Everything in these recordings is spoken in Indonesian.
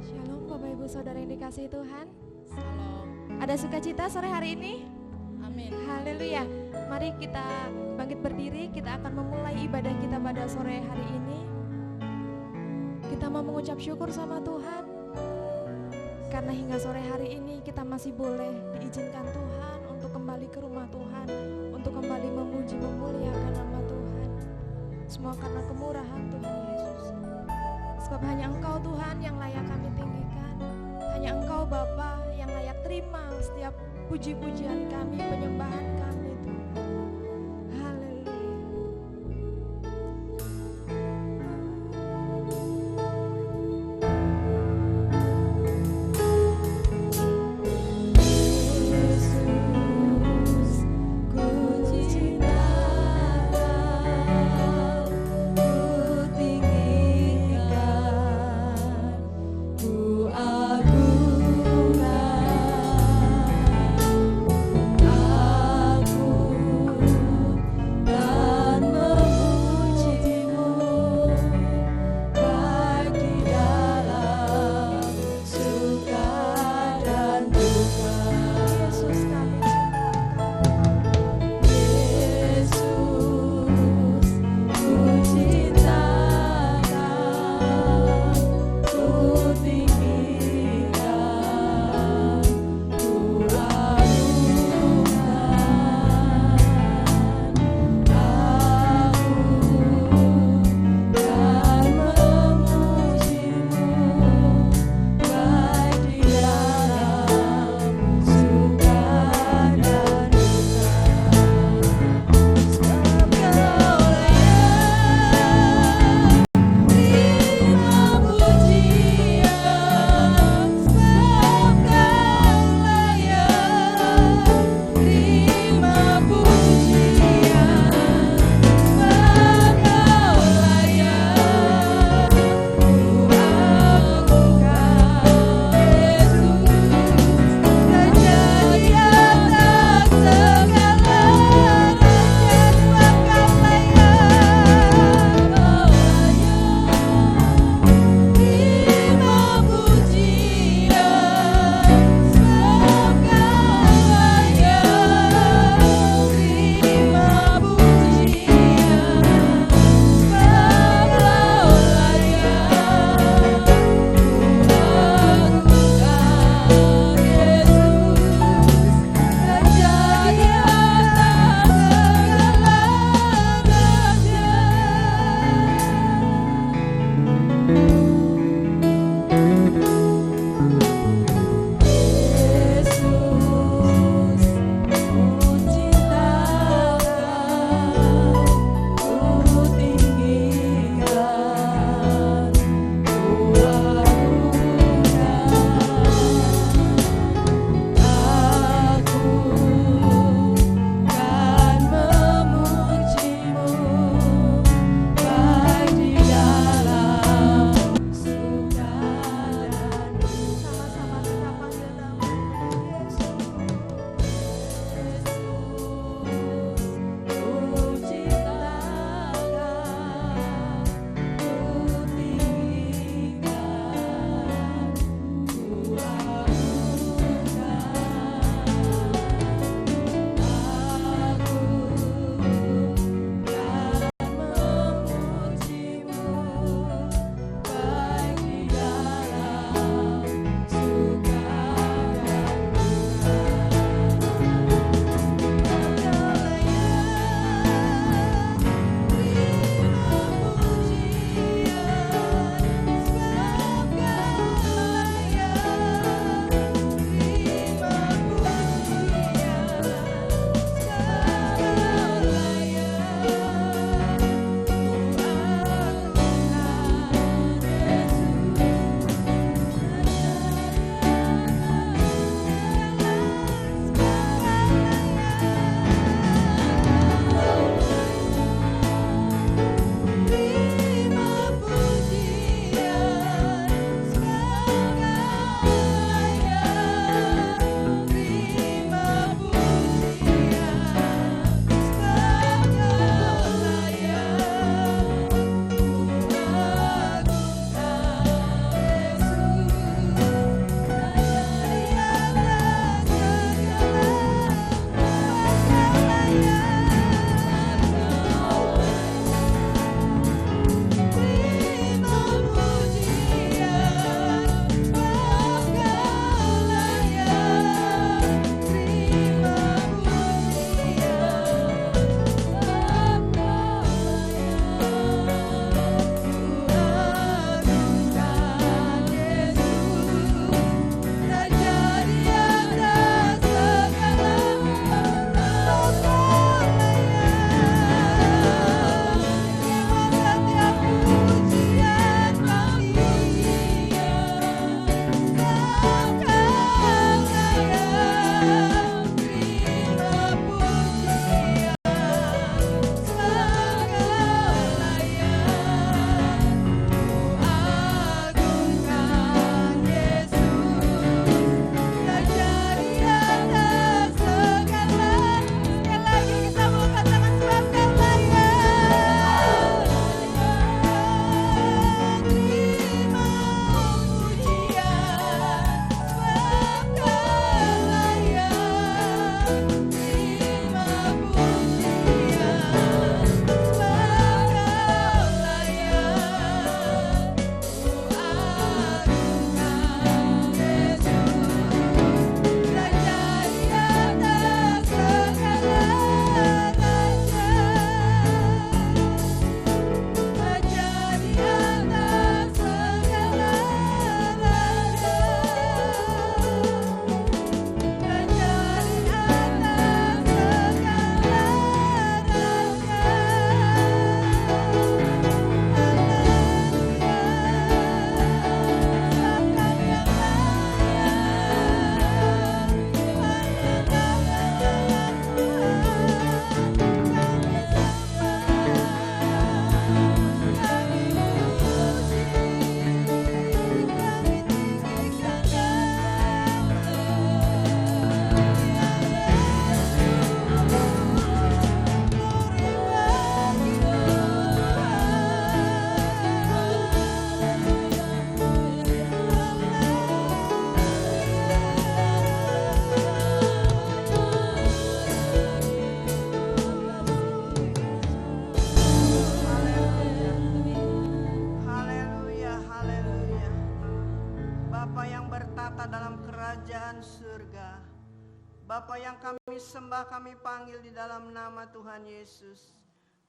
Shalom Bapak Ibu Saudara yang dikasihi Tuhan. Salam. Ada sukacita sore hari ini? Amin. Haleluya. Mari kita bangkit berdiri, kita akan memulai ibadah kita pada sore hari ini. Kita mau mengucap syukur sama Tuhan karena hingga sore hari ini kita masih boleh diizinkan Tuhan untuk kembali ke rumah Tuhan, untuk kembali memuji memuliakan nama Tuhan. Semua karena kemurahan Tuhan Yesus. Sebab hanya Engkau Tuhan yang layak kami tinggikan. Hanya Engkau Bapa yang layak terima setiap puji-pujian kami, penyembahan kami Tuhan. Haleluya. Yesus, ku cinta Kau, ku tinggikan, ku agungkan. Aku Bapa yang bertata dalam kerajaan surga, Bapa yang kami sembah, kami panggil di dalam nama Tuhan Yesus.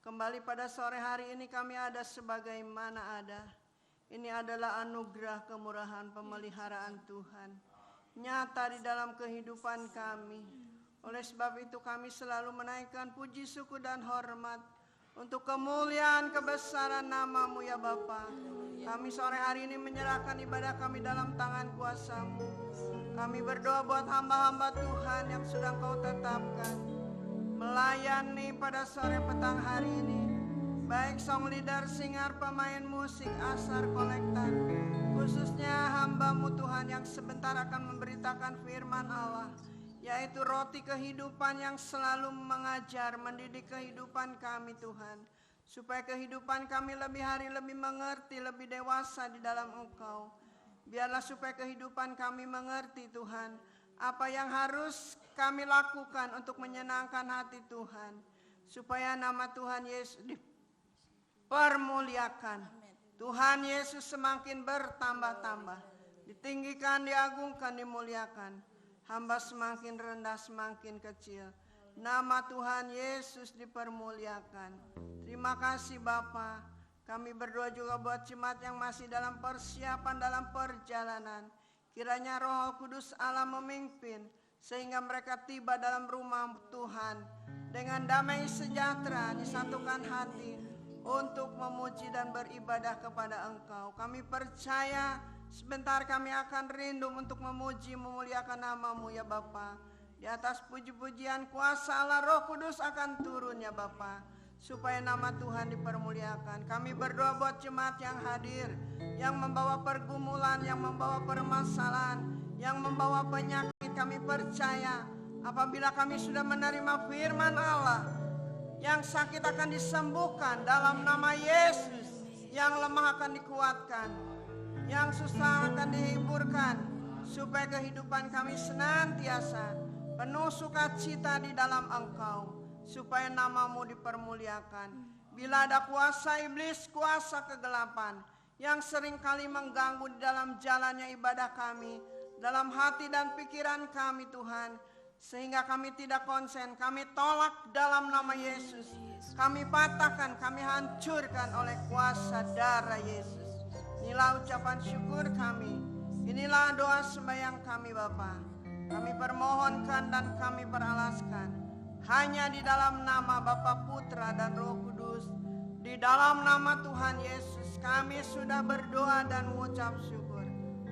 Kembali pada sore hari ini kami ada sebagaimana ada. Ini adalah anugerah, kemurahan, pemeliharaan Tuhan nyata di dalam kehidupan kami. Oleh sebab itu kami selalu menaikkan puji, syukur dan hormat untuk kemuliaan kebesaran nama-Mu ya Bapa. Kami sore hari ini menyerahkan ibadah kami dalam tangan kuasa-Mu. Kami berdoa buat hamba-hamba Tuhan yang sudah Kau tetapkan melayani pada sore petang hari ini, baik song leader, singar, pemain musik, asar, kolektan, khususnya hamba-Mu Tuhan yang sebentar akan memberitakan firman Allah, yaitu roti kehidupan yang selalu mengajar, mendidik kehidupan kami Tuhan, supaya kehidupan kami lebih hari lebih mengerti, lebih dewasa di dalam Engkau. Biarlah supaya kehidupan kami mengerti Tuhan, apa yang harus kami lakukan untuk menyenangkan hati Tuhan, supaya nama Tuhan Yesus dipermuliakan. Tuhan Yesus semakin bertambah-tambah, ditinggikan, diagungkan, dimuliakan. Hamba semakin rendah, semakin kecil. Nama Tuhan Yesus dipermuliakan. Terima kasih Bapa. Kami berdoa juga buat jemaat yang masih dalam persiapan, dalam perjalanan. Kiranya Roh Kudus Allah memimpin, sehingga mereka tiba dalam rumah Tuhan dengan damai sejahtera, disatukan hati untuk memuji dan beribadah kepada Engkau. Kami percaya sebentar kami akan rindu untuk memuji, memuliakan nama-Mu ya Bapa. Di atas puji-pujian kuasa Allah Roh Kudus akan turun ya Bapa, supaya nama Tuhan dipermuliakan. Kami berdoa buat jemaat yang hadir, yang membawa pergumulan, yang membawa permasalahan, yang membawa penyakit. Kami percaya apabila kami sudah menerima firman Allah, yang sakit akan disembuhkan dalam nama Yesus, yang lemah akan dikuatkan, yang susah akan dihiburkan, supaya kehidupan kami senantiasa penuh sukacita di dalam Engkau, supaya nama-Mu dipermuliakan. Bila ada kuasa iblis, kuasa kegelapan yang seringkali mengganggu di dalam jalannya ibadah kami, dalam hati dan pikiran kami Tuhan, sehingga kami tidak konsen, kami tolak dalam nama Yesus. Kami patahkan, kami hancurkan oleh kuasa darah Yesus. Inilah ucapan syukur kami, inilah doa sembahyang kami Bapa. Kami permohonkan dan kami peralaskan hanya di dalam nama Bapa, Putra dan Roh Kudus. Di dalam nama Tuhan Yesus kami sudah berdoa dan mengucap syukur.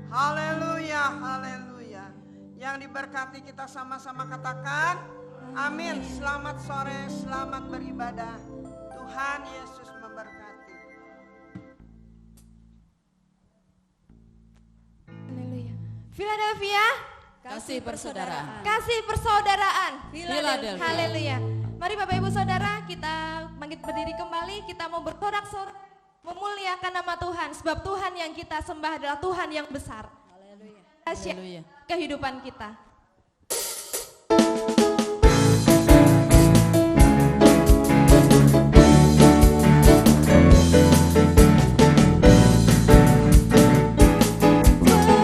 Haleluya, haleluya. Yang diberkati kita sama-sama katakan amin. Selamat sore, selamat beribadah. Tuhan Yesus memberkati. Haleluya. Philadelphia, Kasih persaudaraan. kasih persaudaraan. Philadelphia. Haleluya. Mari Bapak Ibu Saudara, kita bangkit berdiri kembali, kita mau bersorak-sorak memuliakan nama Tuhan, sebab Tuhan yang kita sembah adalah Tuhan yang besar. Haleluya. Dahsyat kehidupan kita.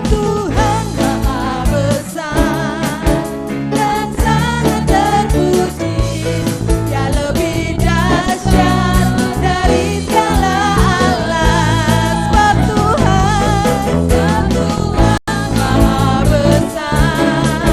Tuhan Maha Besar.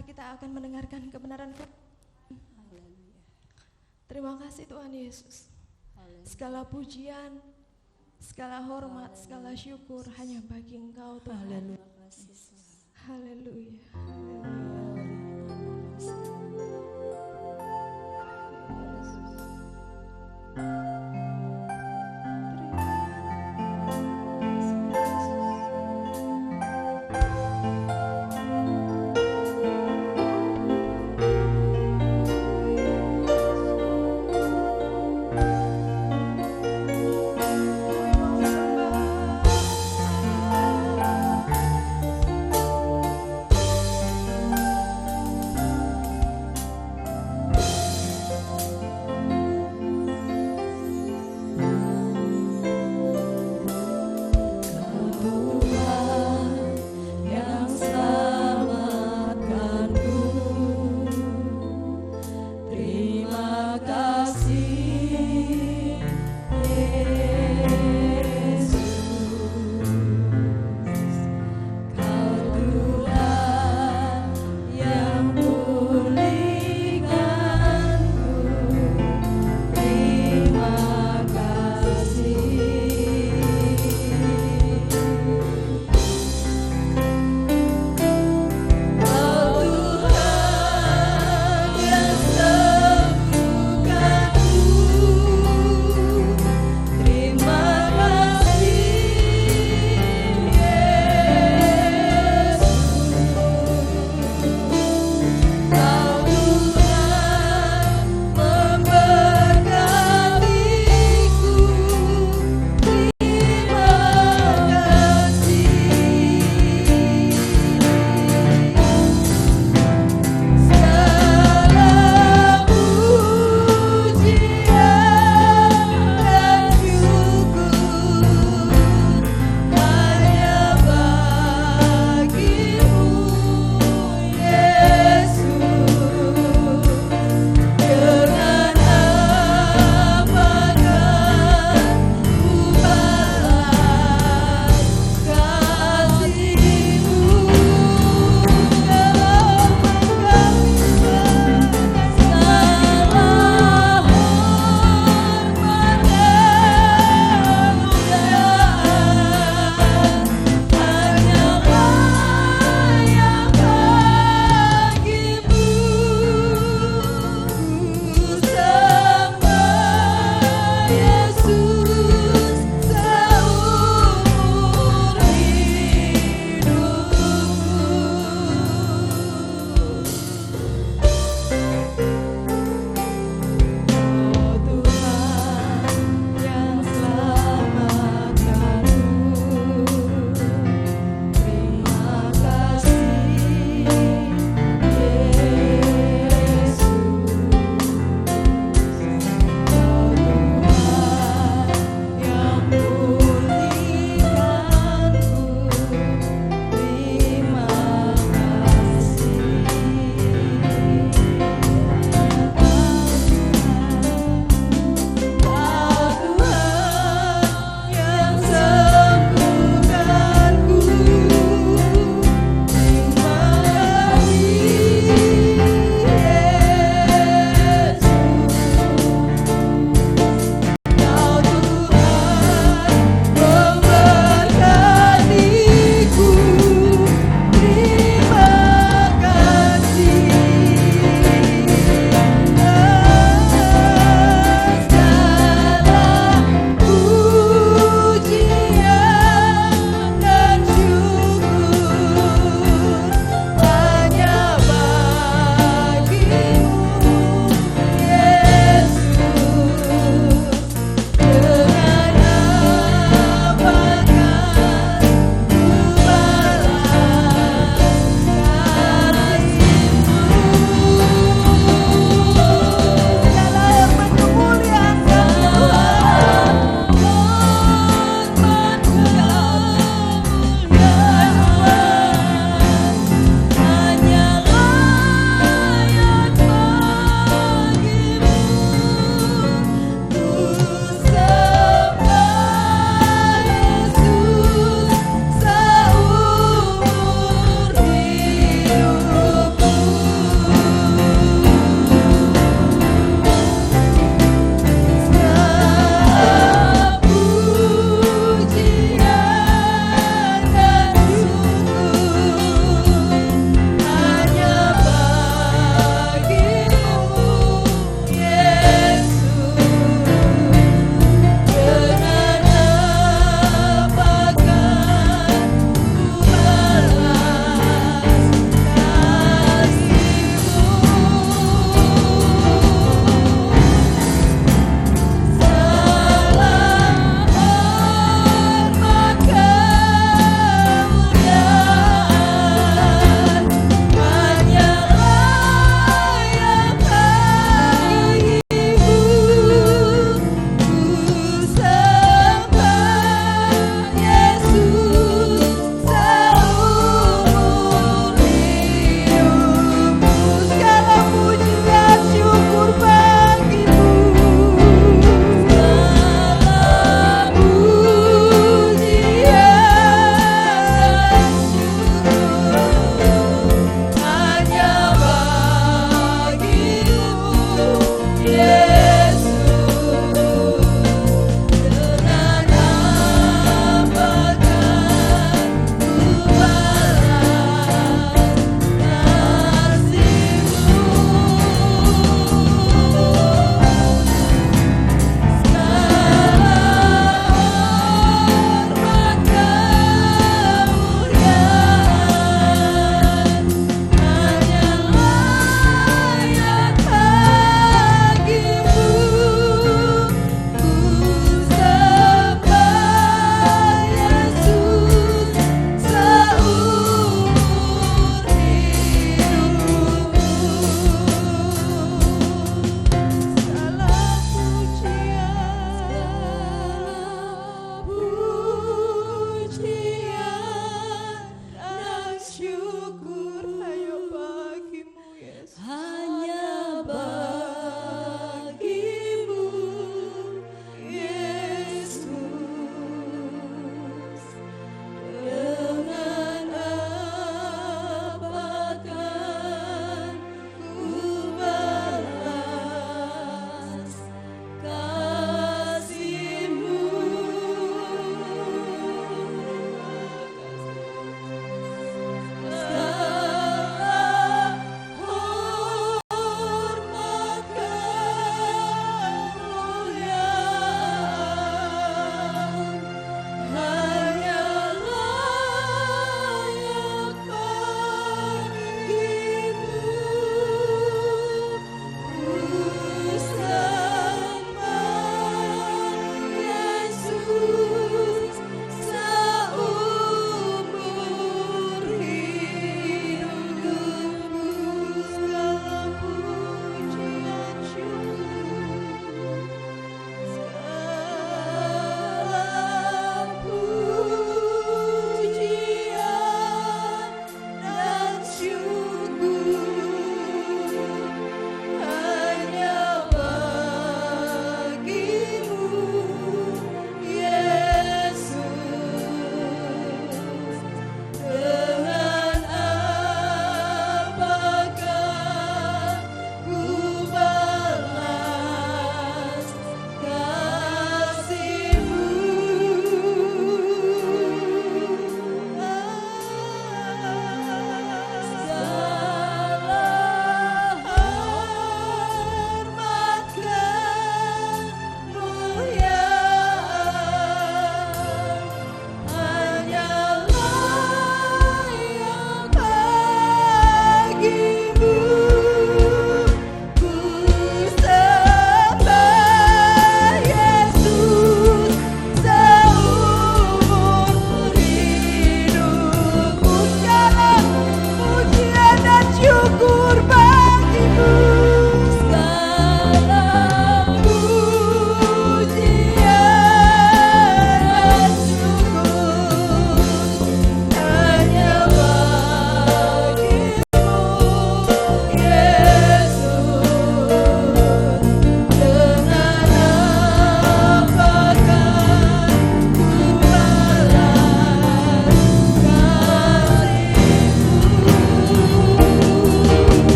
sebentar kita akan mendengarkan kebenaran firman. Terima kasih Tuhan Yesus. Segala pujian, segala hormat, segala syukur hanya bagi Engkau Tuhan. Haleluya.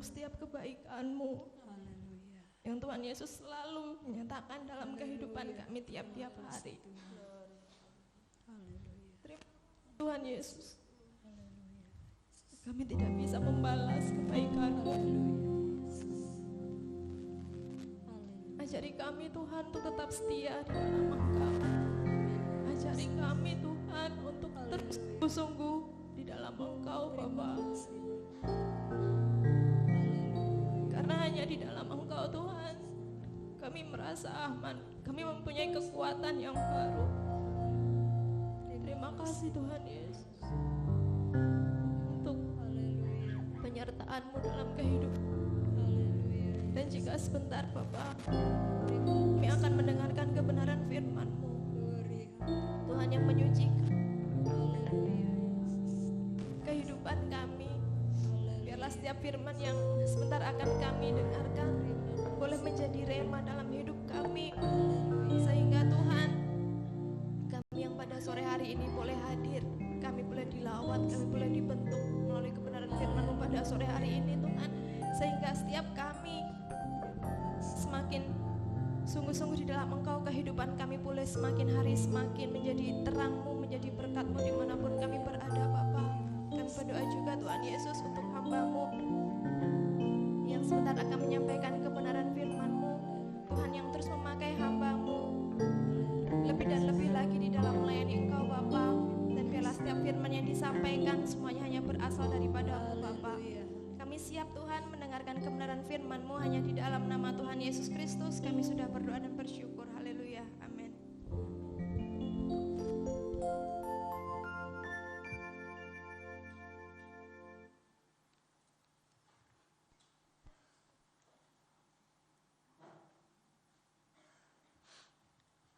untuk setiap kebaikan-Mu yang Tuhan Yesus selalu menyatakan dalam kehidupan kami tiap-tiap hari. Terima kasih Tuhan Yesus. Kami tidak bisa membalas kebaikan-Mu. Ajari kami Tuhan untuk tetap setia di dalam Engkau. Ajari kami Tuhan untuk terus sungguh di dalam Engkau Bapa. Karena hanya di dalam Engkau Tuhan kami merasa aman. Kami mempunyai kekuatan yang baru. Terima kasih Tuhan Yesus untuk penyertaan-Mu dalam kehidupan. Dan jika sebentar Bapa, kami akan mendengarkan kebenaran firman-Mu, Tuhan yang menyucikan kehidupan kami. Biarlah setiap firman yang sebentar akan kami dengarkan boleh menjadi rema dalam hidup kami, sehingga Tuhan, kami yang pada sore hari ini boleh hadir, kami boleh dilawat, kami boleh dibentuk melalui kebenaran firman-Mu pada sore hari ini Tuhan, sehingga setiap kami semakin sungguh-sungguh di dalam Engkau, kehidupan kami boleh semakin hari semakin menjadi terang-Mu, menjadi berkat-Mu dimanapun kami berada Bapa. Kami berdoa juga Tuhan Yesus untuk hamba-Mu yang sebentar akan menyampaikan kebenaran firman-Mu, Tuhan yang terus memakai hamba-Mu lebih dan lebih lagi di dalam melayani Engkau Bapa. Dan biarlah setiap firman yang disampaikan semuanya hanya berasal daripada-Mu Bapa. Kami siap Tuhan mendengarkan kebenaran firman-Mu, hanya di dalam nama Tuhan Yesus Kristus kami sudah berdoa dan bersyukur. Haleluya, amin.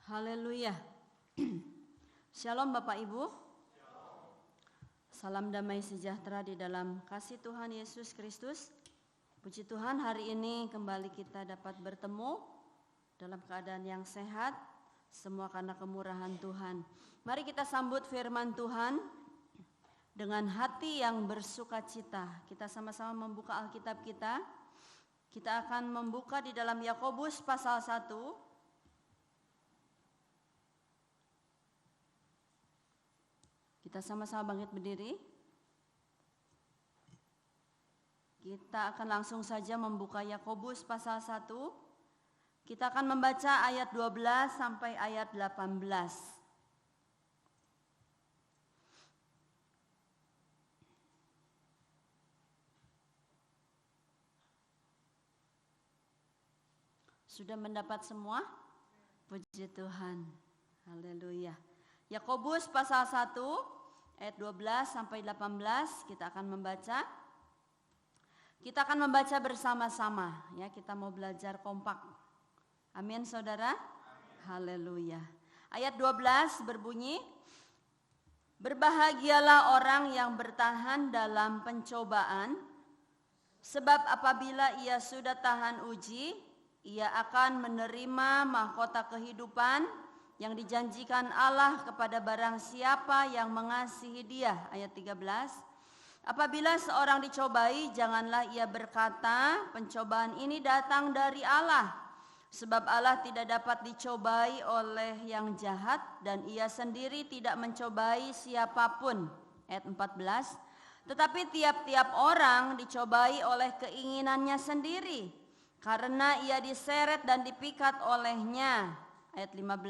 Haleluya. Shalom Bapak Ibu. Salam damai sejahtera di dalam kasih Tuhan Yesus Kristus. Puji Tuhan, hari ini kembali kita dapat bertemu dalam keadaan yang sehat, semua karena kemurahan Tuhan. Mari kita sambut firman Tuhan dengan hati yang bersukacita. Kita sama-sama membuka Alkitab kita. Kita akan membuka di dalam Yakobus pasal 1. Kita sama-sama bangkit berdiri. Kita akan langsung saja membuka Yakobus pasal 1. Kita akan membaca ayat 12 sampai ayat 18. Sudah mendapat semua? Puji Tuhan. Haleluya. Yakobus pasal 1 ayat 12 sampai 18 kita akan membaca. Kita akan membaca bersama-sama ya, kita mau belajar kompak. Amin Saudara. Haleluya. Ayat 12 berbunyi, berbahagialah orang yang bertahan dalam pencobaan, sebab apabila ia sudah tahan uji, ia akan menerima mahkota kehidupan yang dijanjikan Allah kepada barang siapa yang mengasihi Dia. Ayat 13. Apabila seorang dicobai, janganlah ia berkata, pencobaan ini datang dari Allah, sebab Allah tidak dapat dicobai oleh yang jahat dan ia sendiri tidak mencobai siapapun. Ayat 14. Tetapi tiap-tiap orang dicobai oleh keinginannya sendiri, karena ia diseret dan dipikat olehnya. Ayat 15,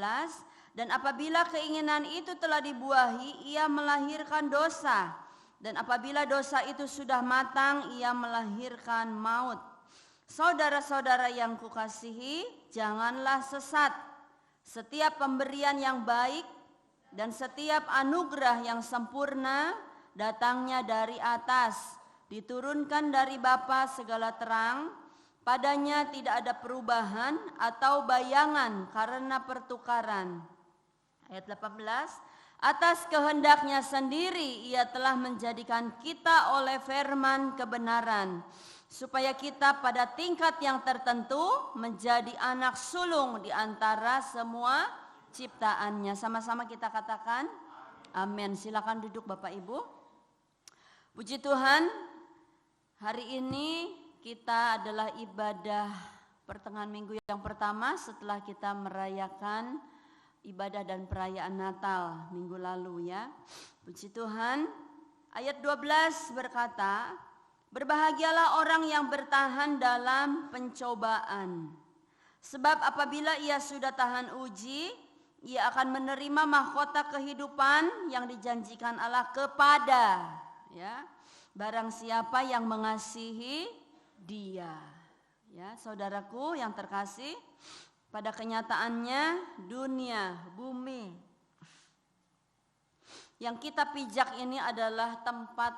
dan apabila keinginan itu telah dibuahi, ia melahirkan dosa. Dan apabila dosa itu sudah matang, ia melahirkan maut. Saudara-saudara yang kukasihi, janganlah sesat. Setiap pemberian yang baik dan setiap anugerah yang sempurna datangnya dari atas, diturunkan dari Bapa segala terang. Padanya tidak ada perubahan atau bayangan karena pertukaran. Ayat 18, atas kehendaknya sendiri ia telah menjadikan kita oleh firman kebenaran, supaya kita pada tingkat yang tertentu menjadi anak sulung di antara semua ciptaannya. Sama-sama kita katakan amin. Silakan duduk Bapak Ibu. Puji Tuhan, hari ini kita adalah ibadah pertengahan minggu yang pertama setelah kita merayakan ibadah dan perayaan Natal minggu lalu ya. Puji Tuhan. Ayat 12 berkata, berbahagialah orang yang bertahan dalam pencobaan. Sebab apabila ia sudah tahan uji, ia akan menerima mahkota kehidupan yang dijanjikan Allah kepada ya, barang siapa yang mengasihi Dia. Ya, saudaraku yang terkasih, pada kenyataannya dunia, bumi yang kita pijak ini adalah tempat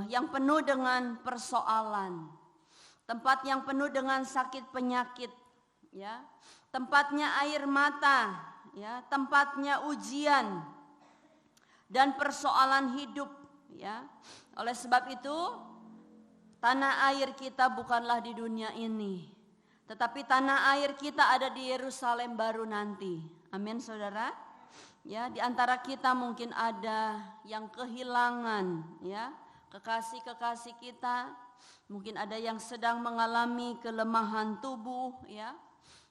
yang penuh dengan persoalan, tempat yang penuh dengan sakit penyakit, ya, tempatnya air mata, ya, tempatnya ujian dan persoalan hidup, ya. Oleh sebab itu, tanah air kita bukanlah di dunia ini, tetapi tanah air kita ada di Yerusalem baru nanti. Amin, saudara. Ya, di antara kita mungkin ada yang kehilangan ya, kekasih-kekasih kita. Mungkin ada yang sedang mengalami kelemahan tubuh ya.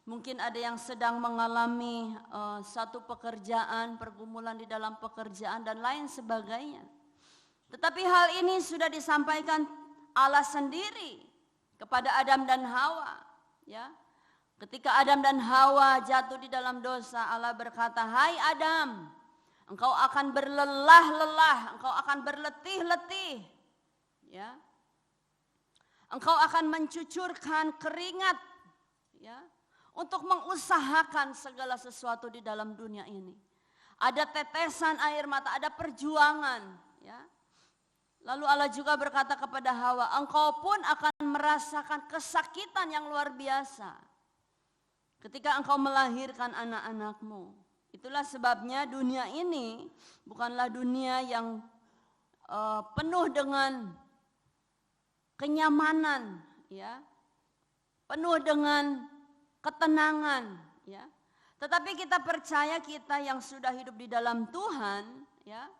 Mungkin ada yang sedang mengalami satu pekerjaan, pergumulan di dalam pekerjaan dan lain sebagainya. Tetapi hal ini sudah disampaikan Allah sendiri kepada Adam dan Hawa ya. Ketika Adam dan Hawa jatuh di dalam dosa, Allah berkata, "Hai Adam, engkau akan berlelah-lelah, engkau akan berletih-letih. Ya. Engkau akan mencucurkan keringat ya, untuk mengusahakan segala sesuatu di dalam dunia ini. Ada tetesan air mata, ada perjuangan, ya. Lalu Allah juga berkata kepada Hawa, engkau pun akan merasakan kesakitan yang luar biasa ketika engkau melahirkan anak-anakmu. Itulah sebabnya dunia ini bukanlah dunia yang penuh dengan kenyamanan, ya, penuh dengan ketenangan, ya. Tetapi kita percaya, kita yang sudah hidup di dalam Tuhan, ya,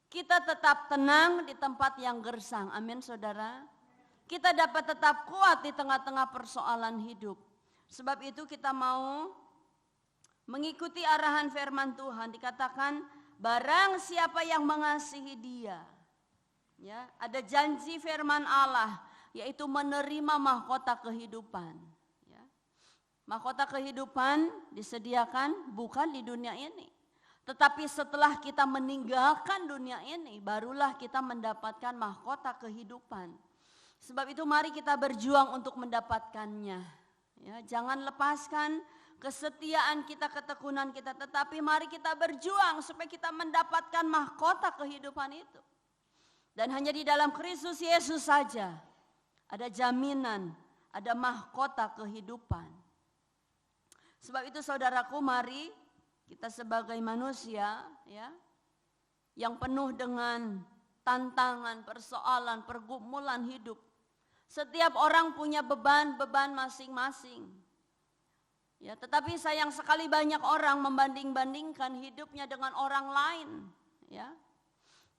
kita tetap tenang di tempat yang gersang. Amin, saudara. Kita dapat tetap kuat di tengah-tengah persoalan hidup. Sebab itu kita mau mengikuti arahan firman Tuhan. Dikatakan barang siapa yang mengasihi Dia, ya, ada janji firman Allah, yaitu menerima mahkota kehidupan. Ya. Mahkota kehidupan disediakan bukan di dunia ini, tetapi setelah kita meninggalkan dunia ini, barulah kita mendapatkan mahkota kehidupan. Sebab itu mari kita berjuang untuk mendapatkannya. Ya, jangan lepaskan kesetiaan kita, ketekunan kita, tetapi mari kita berjuang supaya kita mendapatkan mahkota kehidupan itu. Dan hanya di dalam Kristus Yesus saja ada jaminan, ada mahkota kehidupan. Sebab itu saudaraku, mari kita sebagai manusia, ya, yang penuh dengan tantangan, persoalan, pergumulan hidup. Setiap orang punya beban-beban masing-masing. Ya, tetapi sayang sekali banyak orang membanding-bandingkan hidupnya dengan orang lain, ya.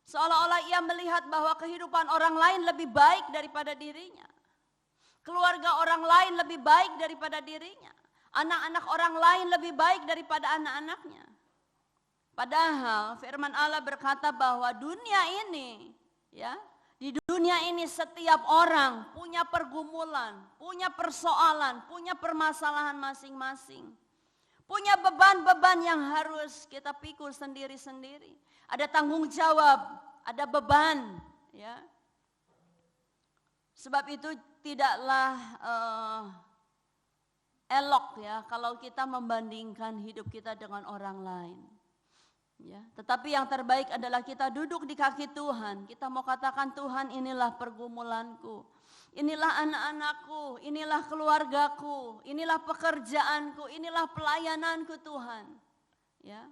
Seolah-olah ia melihat bahwa kehidupan orang lain lebih baik daripada dirinya. Keluarga orang lain lebih baik daripada dirinya. Anak-anak orang lain lebih baik daripada anak-anaknya. Padahal firman Allah berkata bahwa dunia ini, ya, di dunia ini setiap orang punya pergumulan, punya persoalan, punya permasalahan masing-masing. Punya beban-beban yang harus kita pikul sendiri-sendiri. Ada tanggung jawab, ada beban, ya. Sebab itu tidaklah elok, ya, kalau kita membandingkan hidup kita dengan orang lain. Ya, tetapi yang terbaik adalah kita duduk di kaki Tuhan. Kita mau katakan, Tuhan, inilah pergumulanku, inilah anak-anakku, inilah keluargaku, inilah pekerjaanku, inilah pelayananku, Tuhan. Ya.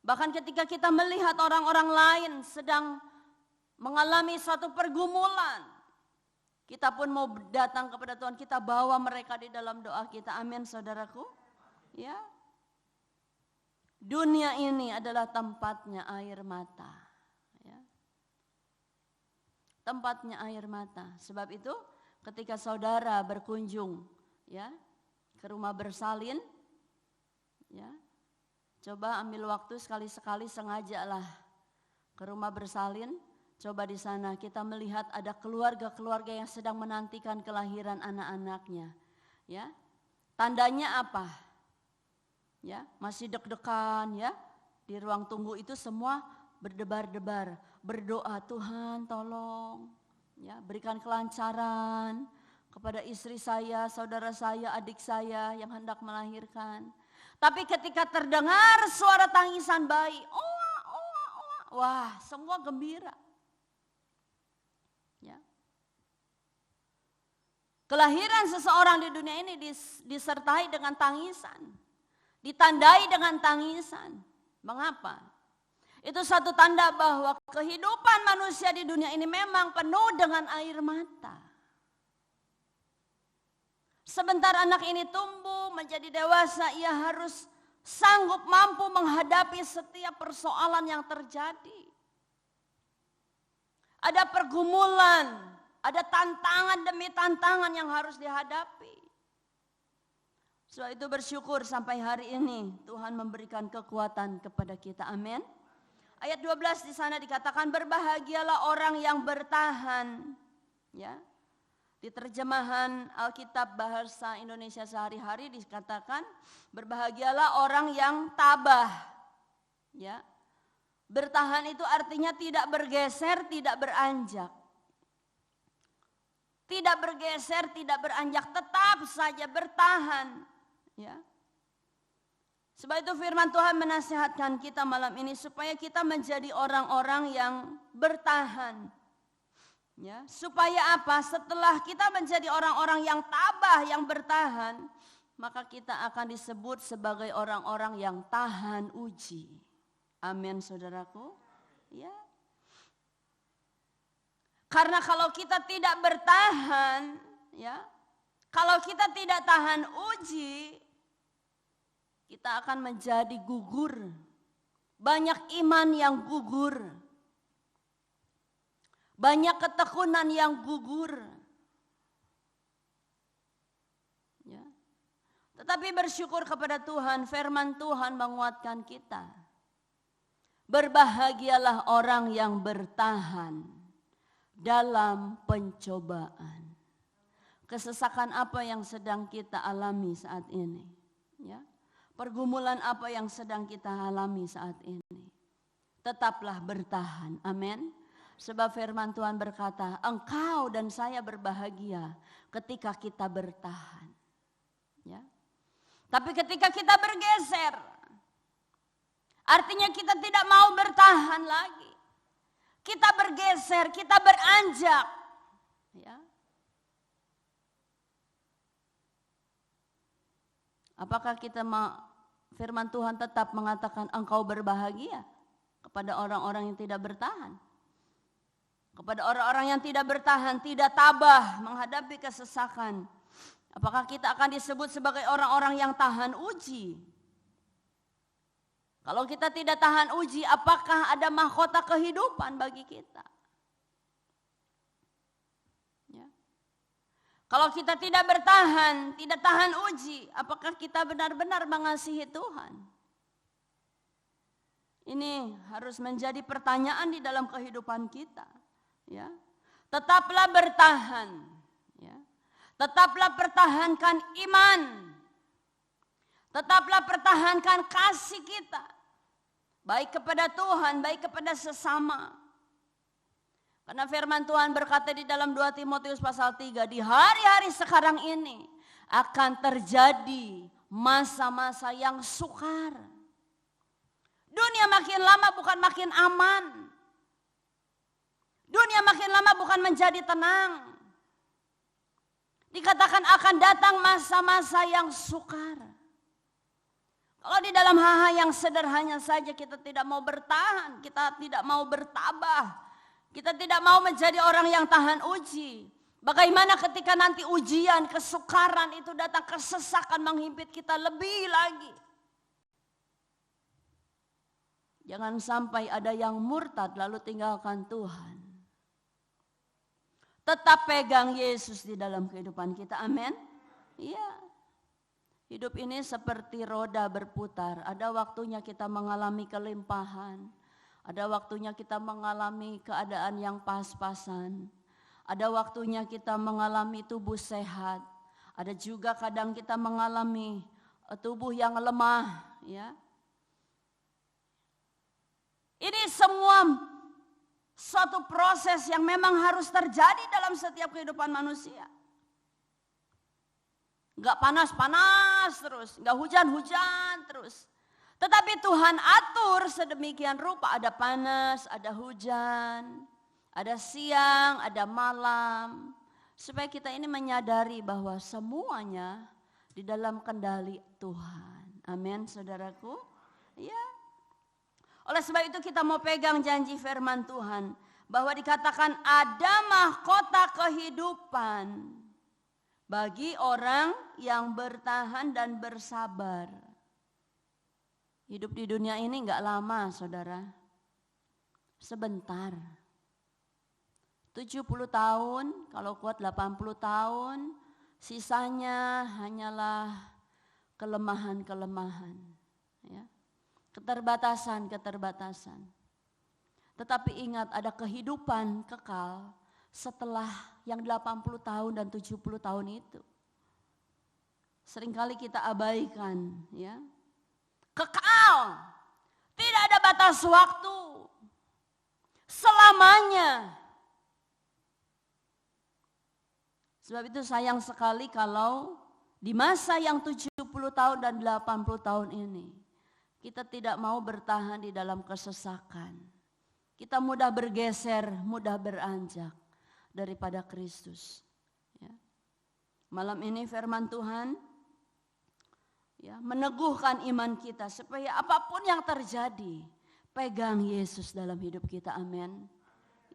Bahkan ketika kita melihat orang-orang lain sedang mengalami satu pergumulan, kita pun mau datang kepada Tuhan, kita bawa mereka di dalam doa kita. Amin, saudaraku. Ya. Dunia ini adalah tempatnya air mata. Ya. tempatnya air mata. Sebab itu ketika saudara berkunjung ya ke rumah bersalin, ya, coba ambil waktu sekali-sekali, sengajalah ke rumah bersalin. Coba di sana kita melihat ada keluarga-keluarga yang sedang menantikan kelahiran anak-anaknya. Ya, tandanya apa? Ya, masih deg-degan ya. Di ruang tunggu itu semua berdebar-debar, berdoa, Tuhan tolong ya, berikan kelancaran kepada istri saya, saudara saya, adik saya yang hendak melahirkan. Tapi ketika terdengar suara tangisan bayi, wah, semua gembira. Ya. Kelahiran seseorang di dunia ini disertai dengan tangisan, ditandai dengan tangisan. Mengapa? Itu satu tanda bahwa kehidupan manusia di dunia ini memang penuh dengan air mata. Sebentar anak ini tumbuh menjadi dewasa, ia harus sanggup mampu menghadapi setiap persoalan yang terjadi. Ada pergumulan, ada tantangan demi tantangan yang harus dihadapi. Sebab itu bersyukur sampai hari ini Tuhan memberikan kekuatan kepada kita. Amin. Ayat 12 di sana dikatakan berbahagialah orang yang bertahan. Ya. Di terjemahan Alkitab bahasa Indonesia sehari-hari dikatakan berbahagialah orang yang tabah. Ya. Bertahan itu artinya tidak bergeser, tidak beranjak. Tidak bergeser, tidak beranjak, tetap saja bertahan. Ya. Sebab itu firman Tuhan menasihatkan kita malam ini supaya kita menjadi orang-orang yang bertahan. Ya, supaya apa? Setelah kita menjadi orang-orang yang tabah, yang bertahan, maka kita akan disebut sebagai orang-orang yang tahan uji. Amin, saudaraku. Ya. Karena kalau kita tidak bertahan, ya, kalau kita tidak tahan uji, kita akan menjadi gugur. Banyak iman yang gugur. Banyak ketekunan yang gugur. Ya. Tetapi bersyukur kepada Tuhan, firman Tuhan menguatkan kita. Berbahagialah orang yang bertahan dalam pencobaan. Kesesakan apa yang sedang kita alami saat ini? Ya. Pergumulan apa yang sedang kita alami saat ini? Tetaplah bertahan. Amin. Sebab firman Tuhan berkata, engkau dan saya berbahagia ketika kita bertahan. Ya. Tapi ketika kita bergeser, artinya kita tidak mau bertahan lagi. Kita bergeser, kita beranjak. Ya. Apakah kita firman Tuhan tetap mengatakan engkau berbahagia kepada orang-orang yang tidak bertahan? Kepada orang-orang yang tidak bertahan, tidak tabah menghadapi kesesakan. Apakah kita akan disebut sebagai orang-orang yang tahan uji? Kalau kita tidak tahan uji, apakah ada mahkota kehidupan bagi kita? Ya. Kalau kita tidak bertahan, tidak tahan uji, apakah kita benar-benar mengasihi Tuhan? Ini harus menjadi pertanyaan di dalam kehidupan kita. Ya. Tetaplah bertahan. Ya. Tetaplah pertahankan iman. Tetaplah pertahankan kasih kita. Baik kepada Tuhan, baik kepada sesama. Karena firman Tuhan berkata di dalam 2 Timotius pasal 3, di hari-hari sekarang ini akan terjadi masa-masa yang sukar. Dunia makin lama bukan makin aman. Dunia makin lama bukan menjadi tenang. Dikatakan akan datang masa-masa yang sukar. Kalau di dalam hal-hal yang sederhana saja kita tidak mau bertahan, kita tidak mau bertabah, kita tidak mau menjadi orang yang tahan uji. Bagaimana ketika nanti ujian, kesukaran itu datang, kesesakan menghimpit kita lebih lagi. Jangan sampai ada yang murtad lalu tinggalkan Tuhan. Tetap pegang Yesus di dalam kehidupan kita. Amin. Iya. Hidup ini seperti roda berputar. Ada waktunya kita mengalami kelimpahan. Ada waktunya kita mengalami keadaan yang pas-pasan. Ada waktunya kita mengalami tubuh sehat. Ada juga kadang kita mengalami tubuh yang lemah. Ya. Ini semua suatu proses yang memang harus terjadi dalam setiap kehidupan manusia. Enggak panas-panas terus, enggak hujan-hujan terus. Tetapi Tuhan atur sedemikian rupa, ada panas, ada hujan, ada siang, ada malam. Supaya kita ini menyadari bahwa semuanya di dalam kendali Tuhan. Amin, saudaraku. Ya. Oleh sebab itu kita mau pegang janji firman Tuhan. Bahwa dikatakan ada mahkota kehidupan bagi orang yang bertahan dan bersabar. Hidup di dunia ini enggak lama, saudara. Sebentar. 70 tahun, kalau kuat 80 tahun. Sisanya hanyalah kelemahan-kelemahan. Ya. Keterbatasan. Tetapi ingat ada kehidupan kekal setelah yang 80 tahun dan 70 tahun itu. Seringkali kita abaikan, ya. Kekal. Tidak ada batas waktu. Selamanya. Sebab itu sayang sekali kalau di masa yang 70 tahun dan 80 tahun ini kita tidak mau bertahan di dalam kesesakan. Kita mudah bergeser, mudah beranjak daripada Kristus. Ya. Malam ini firman Tuhan ya, meneguhkan iman kita supaya apapun yang terjadi, pegang Yesus dalam hidup kita. Amin.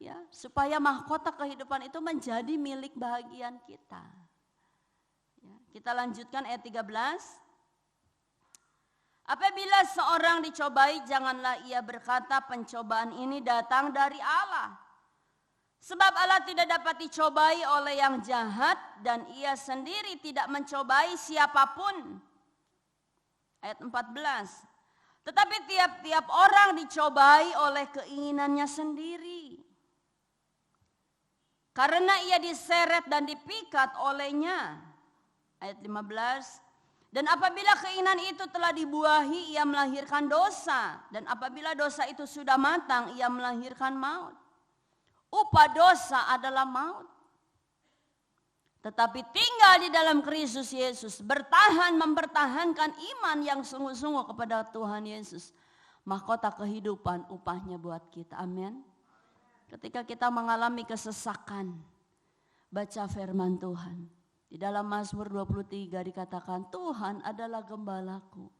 Ya, supaya mahkota kehidupan itu menjadi milik bahagian kita. Ya, kita lanjutkan ayat 13. Apabila seorang dicobai, janganlah ia berkata pencobaan ini datang dari Allah. Sebab Allah tidak dapat dicobai oleh yang jahat dan ia sendiri tidak mencobai siapapun. Ayat 14. Tetapi tiap-tiap orang dicobai oleh keinginannya sendiri. Karena ia diseret dan dipikat olehnya. Ayat 15. Dan apabila keinginan itu telah dibuahi, ia melahirkan dosa. Dan apabila dosa itu sudah matang, ia melahirkan maut. Upah dosa adalah maut. Tetapi tinggal di dalam Kristus Yesus, mempertahankan iman yang sungguh-sungguh kepada Tuhan Yesus. Mahkota kehidupan upahnya buat kita. Amin. Ketika kita mengalami kesesakan, baca firman Tuhan. Di dalam Mazmur 23 dikatakan, Tuhan adalah gembalaku,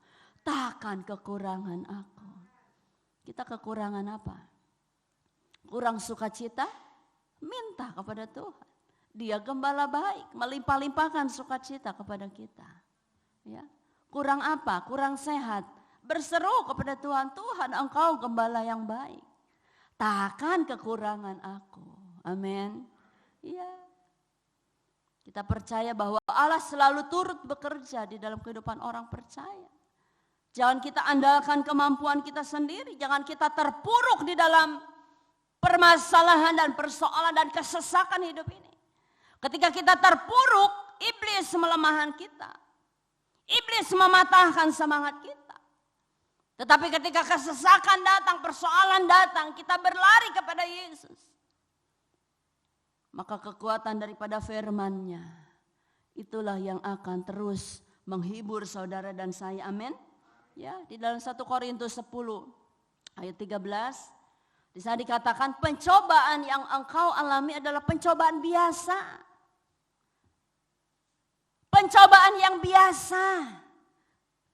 takkan kekurangan aku. Kita kekurangan apa? Kurang sukacita? Minta kepada Tuhan. Dia gembala baik, melimpah-limpahkan sukacita kepada kita. Ya. Kurang apa? Kurang sehat. Berseru kepada Tuhan, Tuhan engkau gembala yang baik. Takkan kekurangan aku. Amin. Iya. Kita percaya bahwa Allah selalu turut bekerja di dalam kehidupan orang percaya. Jangan kita andalkan kemampuan kita sendiri. Jangan kita terpuruk di dalam permasalahan dan persoalan dan kesesakan hidup ini. Ketika kita terpuruk, iblis melemahkan kita. Iblis mematahkan semangat kita. Tetapi ketika kesesakan datang, persoalan datang, kita berlari kepada Yesus. Maka kekuatan daripada firman-Nya itulah yang akan terus menghibur saudara dan saya. Amin. Ya, di dalam 1 Korintus 10 ayat 13 di sana dikatakan pencobaan yang engkau alami adalah pencobaan biasa. Pencobaan yang biasa.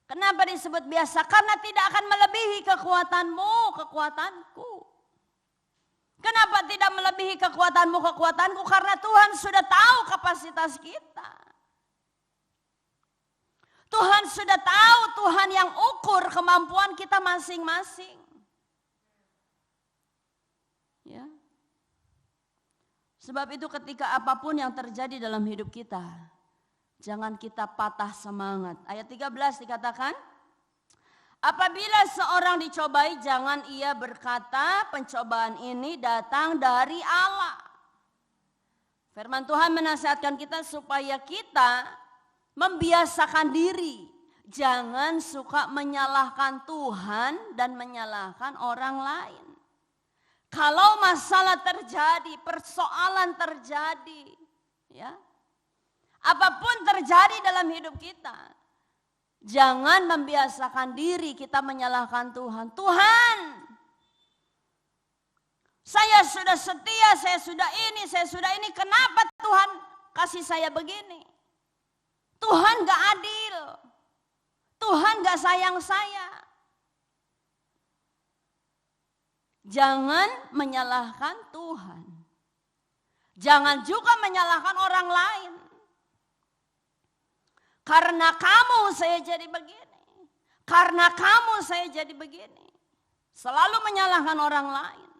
Kenapa disebut biasa? Karena tidak akan melebihi kekuatanmu, kekuatanku. Kenapa tidak melebihi kekuatanmu, kekuatanku? Karena Tuhan sudah tahu kapasitas kita. Tuhan sudah tahu, Tuhan yang ukur kemampuan kita masing-masing. Ya. Sebab itu ketika apapun yang terjadi dalam hidup kita, jangan kita patah semangat. Ayat 13 dikatakan, apabila seorang dicobai, jangan ia berkata pencobaan ini datang dari Allah. Firman Tuhan menasihatkan kita supaya kita membiasakan diri. Jangan suka menyalahkan Tuhan dan menyalahkan orang lain. Kalau masalah terjadi, persoalan terjadi, ya, apapun terjadi dalam hidup kita, jangan membiasakan diri kita menyalahkan Tuhan. Tuhan, saya sudah setia, saya sudah ini, kenapa Tuhan kasih saya begini? Tuhan gak adil, Tuhan gak sayang saya. Jangan menyalahkan Tuhan. Jangan juga menyalahkan orang lain. Karena kamu saya jadi begini. Karena kamu saya jadi begini. Selalu menyalahkan orang lain.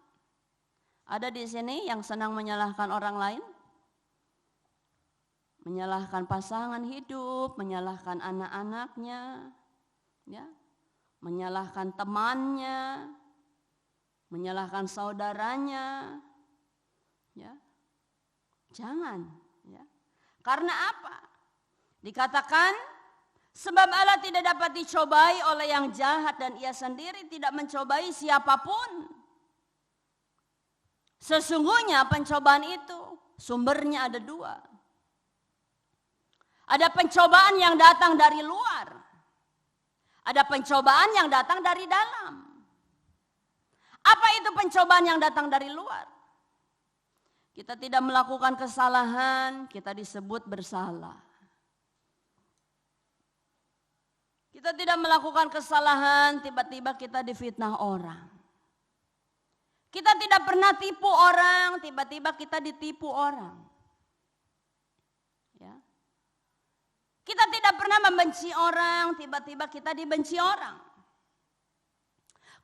Ada di sini yang senang menyalahkan orang lain? Menyalahkan pasangan hidup, menyalahkan anak-anaknya, ya, menyalahkan temannya, menyalahkan saudaranya, ya, jangan, ya. Karena apa? Dikatakan, sebab Allah tidak dapat dicobai oleh yang jahat dan ia sendiri tidak mencobai siapapun. Sesungguhnya pencobaan itu sumbernya ada dua. Ada pencobaan yang datang dari luar. Ada pencobaan yang datang dari dalam. Apa itu pencobaan yang datang dari luar? Kita tidak melakukan kesalahan, kita disebut bersalah. Kita tidak melakukan kesalahan, tiba-tiba kita difitnah orang. Kita tidak pernah tipu orang, tiba-tiba kita ditipu orang. Ya. Kita tidak pernah membenci orang, tiba-tiba kita dibenci orang.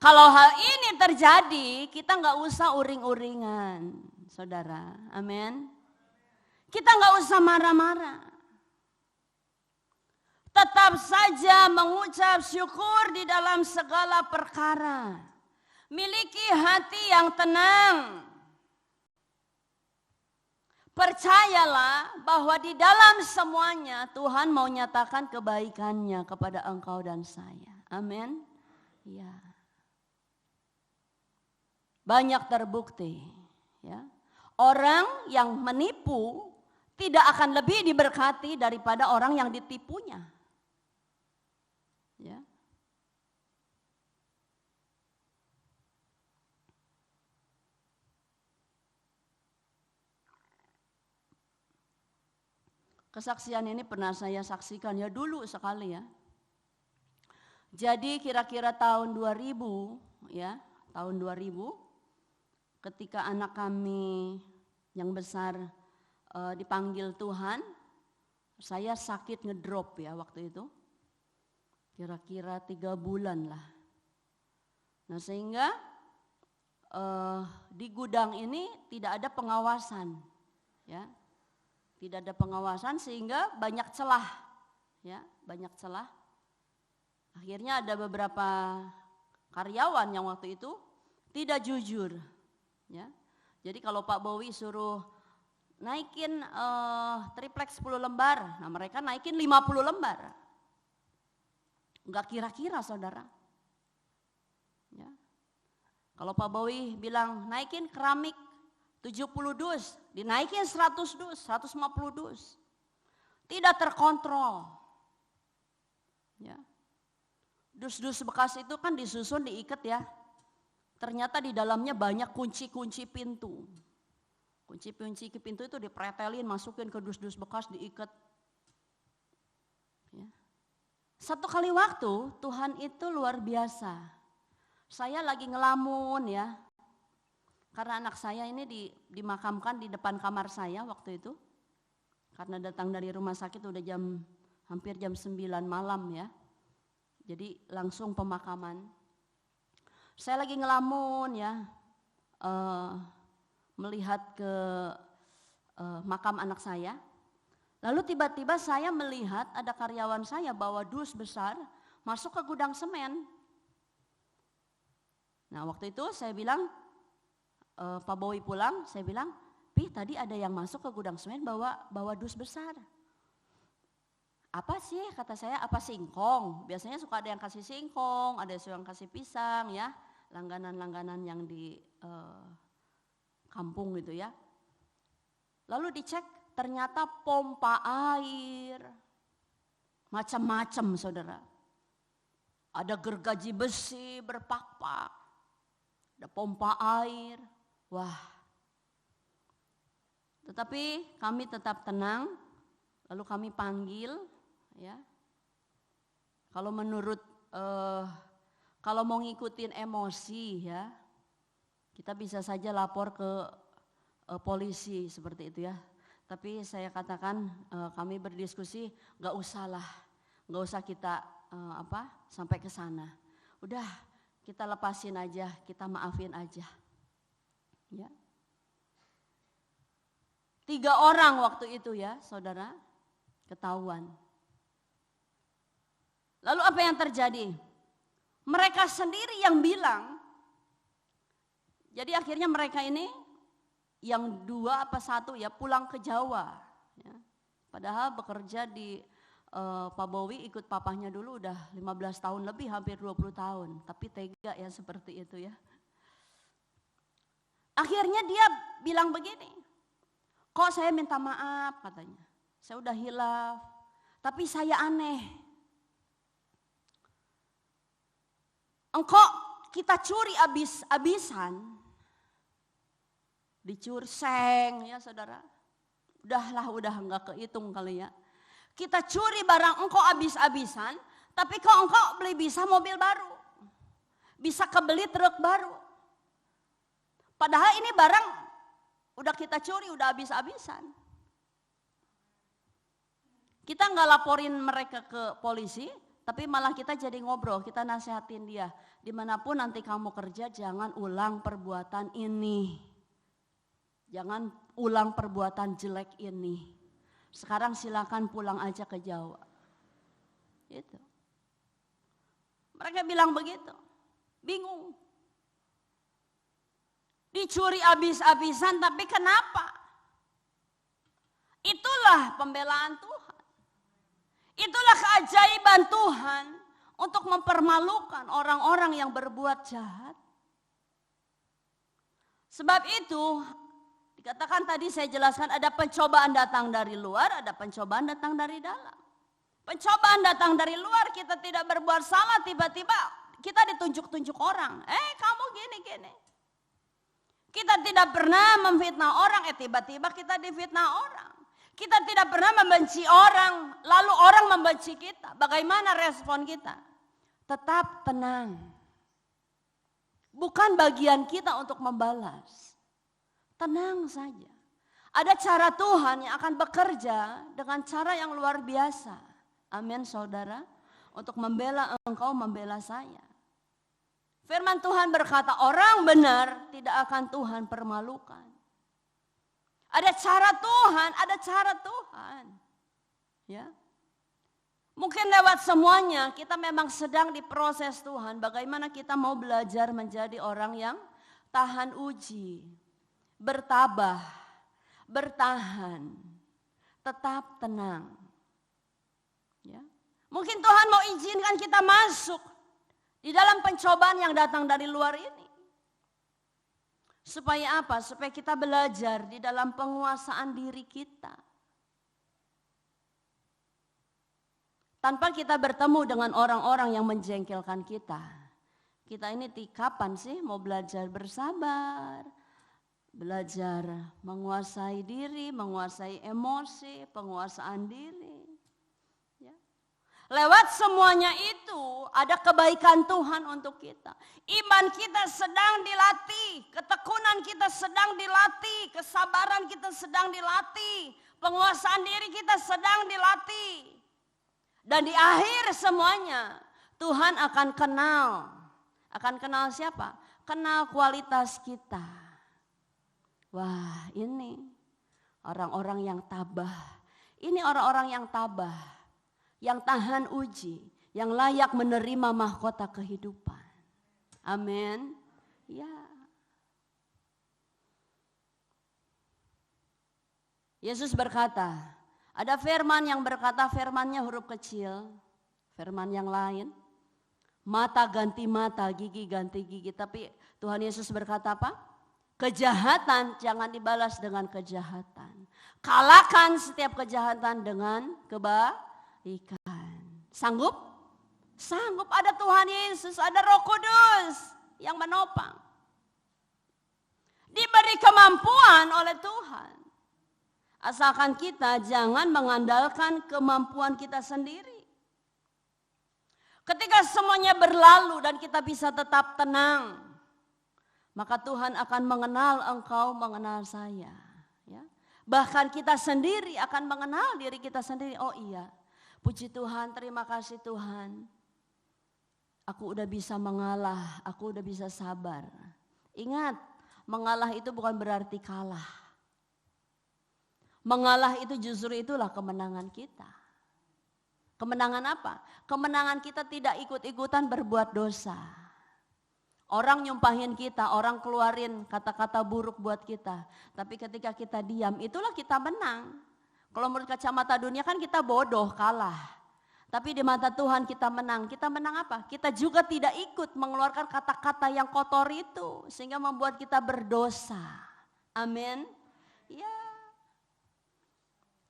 Kalau hal ini terjadi, kita nggak usah uring-uringan, saudara. Amin. Kita nggak usah marah-marah. Tetap saja mengucap syukur di dalam segala perkara. Miliki hati yang tenang. Percayalah bahwa di dalam semuanya Tuhan mau nyatakan kebaikannya kepada engkau dan saya. Amin. Ya. Banyak terbukti, ya. Orang yang menipu tidak akan lebih diberkati daripada orang yang ditipunya. Ya. Kesaksian ini pernah saya saksikan ya dulu sekali ya. Jadi kira-kira tahun 2000 ya, tahun 2000 ketika anak kami yang besar dipanggil Tuhan, saya sakit ngedrop ya waktu itu. Kira-kira 3 bulan lah. Nah sehingga di gudang ini tidak ada pengawasan, ya, tidak ada pengawasan sehingga banyak celah, ya, banyak celah. Akhirnya ada beberapa karyawan yang waktu itu tidak jujur, ya. Jadi kalau Pak Bowi suruh naikin triplek 10 lembar, nah mereka naikin 50 lembar. Enggak kira-kira saudara. Ya. Kalau Pak Bowi bilang naikin keramik 70 dus, dinaikin 100 dus, 150 dus. Tidak terkontrol. Ya. Dus-dus bekas itu kan disusun diikat ya. Ternyata di dalamnya banyak kunci-kunci pintu. Kunci-kunci pintu itu dipretelin, masukin ke dus-dus bekas diikat. Ya. Satu kali waktu Tuhan itu luar biasa. Saya lagi ngelamun ya. Karena anak saya ini dimakamkan di depan kamar saya waktu itu. Karena datang dari rumah sakit udah hampir jam 9 malam ya. Jadi langsung pemakaman. Saya lagi ngelamun ya. Melihat ke makam anak saya. Lalu tiba-tiba saya melihat ada karyawan saya bawa dus besar masuk ke gudang semen. Nah waktu itu saya bilang, Pak Bowie pulang, saya bilang, Pi tadi ada yang masuk ke gudang semen bawa dus besar. Apa sih kata saya, apa singkong? Biasanya suka ada yang kasih singkong, ada yang kasih pisang ya, langganan-langganan yang di kampung gitu ya. Lalu dicek ternyata pompa air, macam-macam saudara. Ada gergaji besi berpak-pak, ada pompa air, wah. Tetapi kami tetap tenang, lalu kami panggil. Ya, kalau menurut kalau mau ngikutin emosi ya, kita bisa saja lapor ke polisi seperti itu ya. Tapi saya katakan kami berdiskusi nggak usah kita sampai ke sana. Udah kita lepasin aja, kita maafin aja. Ya. 3 orang waktu itu ya, saudara, ketahuan. Lalu apa yang terjadi? Mereka sendiri yang bilang, jadi akhirnya mereka ini yang 2 apa 1 ya pulang ke Jawa. Ya. Padahal bekerja di Pak Bowie ikut papahnya dulu udah 15 tahun lebih, hampir 20 tahun. Tapi tega ya seperti itu ya. Akhirnya dia bilang begini, kok saya minta maaf katanya. Saya udah hilaf, tapi saya aneh. Engkau kita curi abis-abisan, dicuri seng ya saudara. Udah enggak kehitung kali ya. Kita curi barang engkau abis-abisan, tapi kok engkau beli bisa mobil baru. Bisa kebeli truk baru. Padahal ini barang udah kita curi, udah abis-abisan. Kita enggak laporin mereka ke polisi, tapi malah kita jadi ngobrol, kita nasihatin dia. Dimanapun nanti kamu kerja, jangan ulang perbuatan ini. Jangan ulang perbuatan jelek ini. Sekarang silakan pulang aja ke Jawa. Gitu. Mereka bilang begitu. Bingung. Dicuri abis-abisan, tapi kenapa? Itulah pembelaan Tuhan. Itulah keajaiban Tuhan untuk mempermalukan orang-orang yang berbuat jahat. Sebab itu dikatakan tadi saya jelaskan ada pencobaan datang dari luar, ada pencobaan datang dari dalam. Pencobaan datang dari luar, kita tidak berbuat salah, tiba-tiba kita ditunjuk-tunjuk orang. Kamu gini-gini. Kita tidak pernah memfitnah orang, tiba-tiba kita difitnah orang. Kita tidak pernah membenci orang, lalu orang membenci kita. Bagaimana respon kita? Tetap tenang. Bukan bagian kita untuk membalas. Tenang saja. Ada cara Tuhan yang akan bekerja dengan cara yang luar biasa. Amin saudara. Untuk membela engkau, membela saya. Firman Tuhan berkata, orang benar tidak akan Tuhan permalukan. Ada cara Tuhan. Ya. Mungkin lewat semuanya kita memang sedang diproses Tuhan. Bagaimana kita mau belajar menjadi orang yang tahan uji, bertabah, bertahan, tetap tenang. Ya. Mungkin Tuhan mau izinkan kita masuk di dalam pencobaan yang datang dari luar ini. Supaya apa? Supaya kita belajar di dalam penguasaan diri kita. Tanpa kita bertemu dengan orang-orang yang menjengkelkan kita. Kita ini kapan sih mau belajar bersabar? Belajar menguasai diri, menguasai emosi, penguasaan diri. Ya. Lewat semuanya itu ada kebaikan Tuhan untuk kita. Iman kita sedang dilatih, ketekunan kita sedang dilatih, kesabaran kita sedang dilatih, penguasaan diri kita sedang dilatih. Dan di akhir semuanya Tuhan akan kenal. Akan kenal siapa? Kenal kualitas kita. Wah, ini Orang-orang yang tabah. Ini orang-orang yang tabah, yang tahan uji, yang layak menerima mahkota kehidupan. Amin. Ya. Yesus berkata, ada firman yang berkata, firmannya huruf kecil, firman yang lain, mata ganti mata, gigi ganti gigi. Tapi Tuhan Yesus berkata apa? Kejahatan jangan dibalas dengan kejahatan. Kalahkan setiap kejahatan dengan kebaikan. Sanggup? Sanggup. Ada Tuhan Yesus, ada Roh Kudus yang menopang. Diberi kemampuan oleh Tuhan. Asalkan kita jangan mengandalkan kemampuan kita sendiri. Ketika semuanya berlalu dan kita bisa tetap tenang, maka Tuhan akan mengenal engkau, mengenal saya. Ya. Bahkan kita sendiri akan mengenal diri kita sendiri. Oh iya, puji Tuhan, terima kasih Tuhan. Aku udah bisa mengalah, aku udah bisa sabar. Ingat, mengalah itu bukan berarti kalah. Mengalah itu justru itulah kemenangan kita. Kemenangan apa? Kemenangan kita tidak ikut-ikutan berbuat dosa. Orang nyumpahin kita, orang keluarin kata-kata buruk buat kita. Tapi ketika kita diam, itulah kita menang. Kalau menurut kacamata dunia kan kita bodoh, kalah. Tapi di mata Tuhan kita menang. Kita menang apa? Kita juga tidak ikut mengeluarkan kata-kata yang kotor itu. Sehingga membuat kita berdosa. Amin. Ya.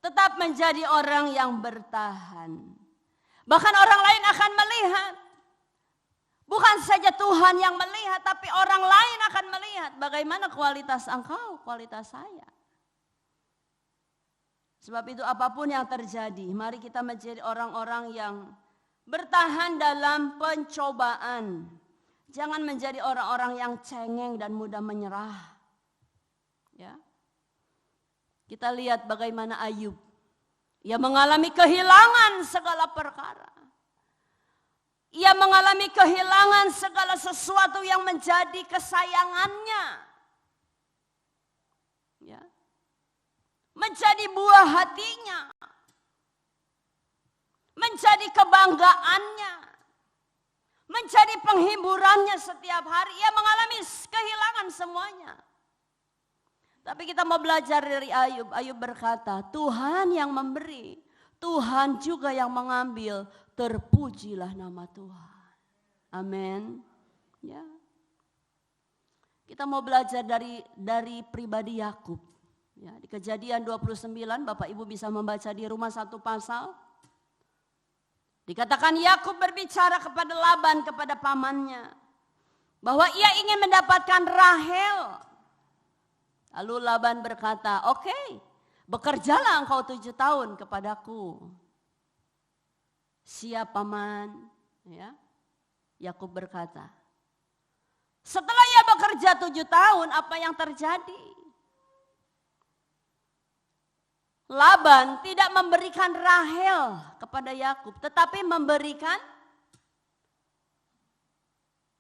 Tetap menjadi orang yang bertahan. Bahkan orang lain akan melihat. Bukan saja Tuhan yang melihat, tapi orang lain akan melihat bagaimana kualitas engkau, kualitas saya. Sebab itu apapun yang terjadi, mari kita menjadi orang-orang yang bertahan dalam pencobaan. Jangan menjadi orang-orang yang cengeng dan mudah menyerah. Ya. Kita lihat bagaimana Ayub. Ia mengalami kehilangan segala perkara. Ia mengalami kehilangan segala sesuatu yang menjadi kesayangannya. Ya. Menjadi buah hatinya. Menjadi kebanggaannya. Menjadi penghiburannya setiap hari. Ia mengalami kehilangan semuanya. Tapi kita mau belajar dari Ayub. Ayub berkata, Tuhan yang memberi, Tuhan juga yang mengambil. Terpujilah nama Tuhan. Amin. Ya. Kita mau belajar dari pribadi Yakub. Ya, di Kejadian 29, Bapak Ibu bisa membaca di rumah satu pasal. Dikatakan Yakub berbicara kepada Laban, kepada pamannya, bahwa ia ingin mendapatkan Rahel. Lalu Laban berkata, oke, bekerjalah engkau 7 tahun kepadaku. Siap paman, ya. Yakub berkata. Setelah ia bekerja 7 tahun, apa yang terjadi? Laban tidak memberikan Rahel kepada Yakub, tetapi memberikan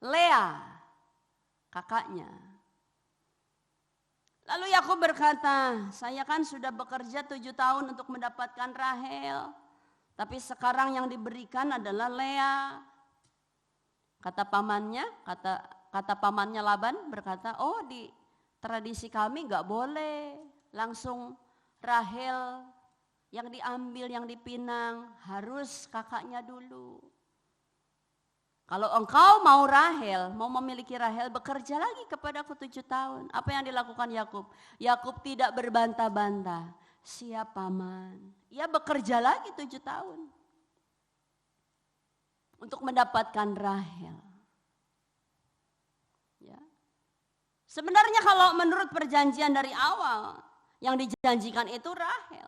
Lea, kakaknya. Lalu Yakub berkata, saya kan sudah bekerja 7 tahun untuk mendapatkan Rahel. Tapi sekarang yang diberikan adalah Lea. Kata pamannya Laban berkata, oh di tradisi kami gak boleh langsung Rahel yang diambil, yang dipinang, harus kakaknya dulu. Kalau engkau mau Rahel, mau memiliki Rahel, bekerja lagi kepadaku 7 tahun. Apa yang dilakukan Yakub? Yakub tidak berbantah-bantah. Siap paman. Ia bekerja lagi 7 tahun. Untuk mendapatkan Rahel. Ya. Sebenarnya kalau menurut perjanjian dari awal, yang dijanjikan itu Rahel.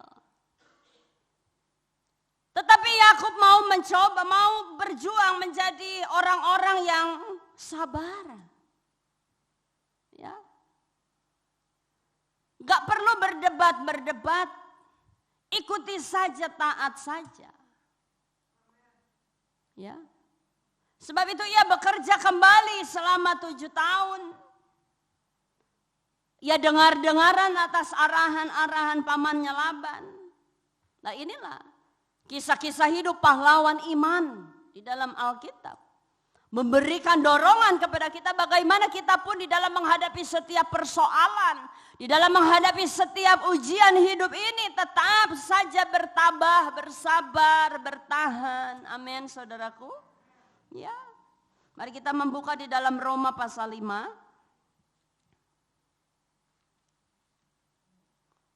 Tetapi Yakub mau mencoba, mau berjuang menjadi orang-orang yang sabar. Ya. Gak perlu berdebat. Ikuti saja, taat saja. Ya. Sebab itu ia bekerja kembali selama 7 tahun. Ia dengar-dengaran atas arahan-arahan pamannya Laban. Nah inilah kisah-kisah hidup pahlawan iman di dalam Alkitab. Memberikan dorongan kepada kita bagaimana kita pun di dalam menghadapi setiap persoalan. Di dalam menghadapi setiap ujian hidup ini tetap saja bertabah, bersabar, bertahan. Amin saudaraku. Ya. Mari kita membuka di dalam Roma pasal 5.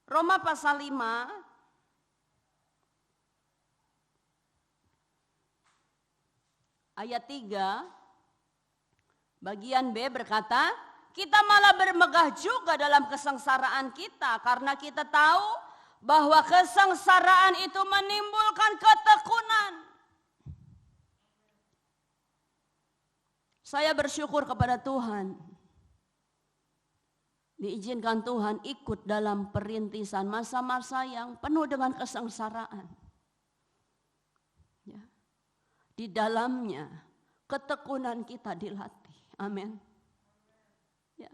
Roma pasal 5 ayat 3 bagian B berkata, kita malah bermegah juga dalam kesengsaraan kita karena kita tahu bahwa kesengsaraan itu menimbulkan ketekunan. Saya bersyukur kepada Tuhan. Diizinkan Tuhan ikut dalam perintisan masa-masa yang penuh dengan kesengsaraan. Ya. Di dalamnya ketekunan kita dilatih. Amin. Ya.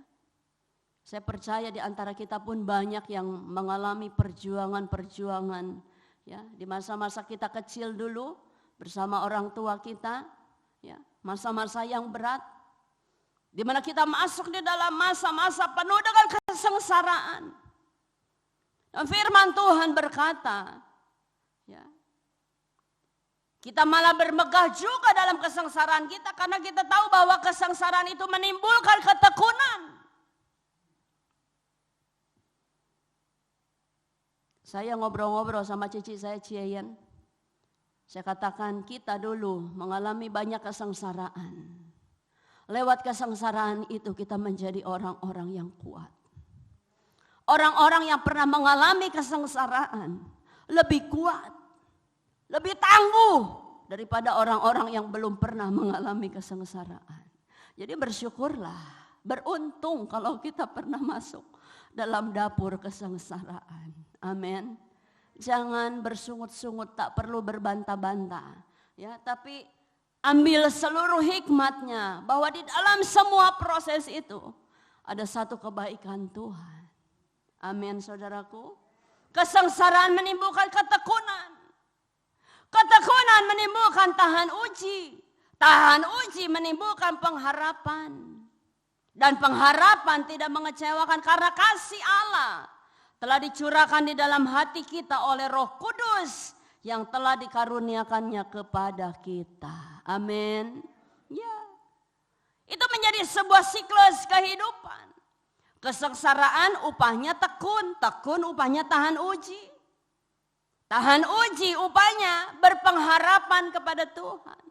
Saya percaya di antara kita pun banyak yang mengalami perjuangan-perjuangan. Ya, di masa-masa kita kecil dulu bersama orang tua kita. Ya, masa-masa yang berat. Di mana kita masuk di dalam masa-masa penuh dengan kesengsaraan. Dan firman Tuhan berkata, ya, kita malah bermegah juga dalam kesengsaraan kita karena kita tahu bahwa kesengsaraan itu menimbulkan ketekunan. Saya ngobrol-ngobrol sama cici saya Cian. Saya katakan kita dulu mengalami banyak kesengsaraan. Lewat kesengsaraan itu kita menjadi orang-orang yang kuat. Orang-orang yang pernah mengalami kesengsaraan lebih kuat, lebih tangguh daripada orang-orang yang belum pernah mengalami kesengsaraan. Jadi bersyukurlah, beruntung kalau kita pernah masuk dalam dapur kesengsaraan. Amin. Jangan bersungut-sungut, tak perlu berbantah-bantah. Ya, tapi ambil seluruh hikmatnya bahwa di dalam semua proses itu ada satu kebaikan Tuhan. Amin saudaraku. Kesengsaraan menimbulkan ketekunan. Ketekunan menimbulkan tahan uji. Tahan uji menimbulkan pengharapan. Dan pengharapan tidak mengecewakan karena kasih Allah telah dicurahkan di dalam hati kita oleh Roh Kudus yang telah dikaruniakannya kepada kita. Amin. Ya. Itu menjadi sebuah siklus kehidupan. Kesengsaraan upahnya tekun, tekun upahnya tahan uji. Tahan uji upahnya berpengharapan kepada Tuhan.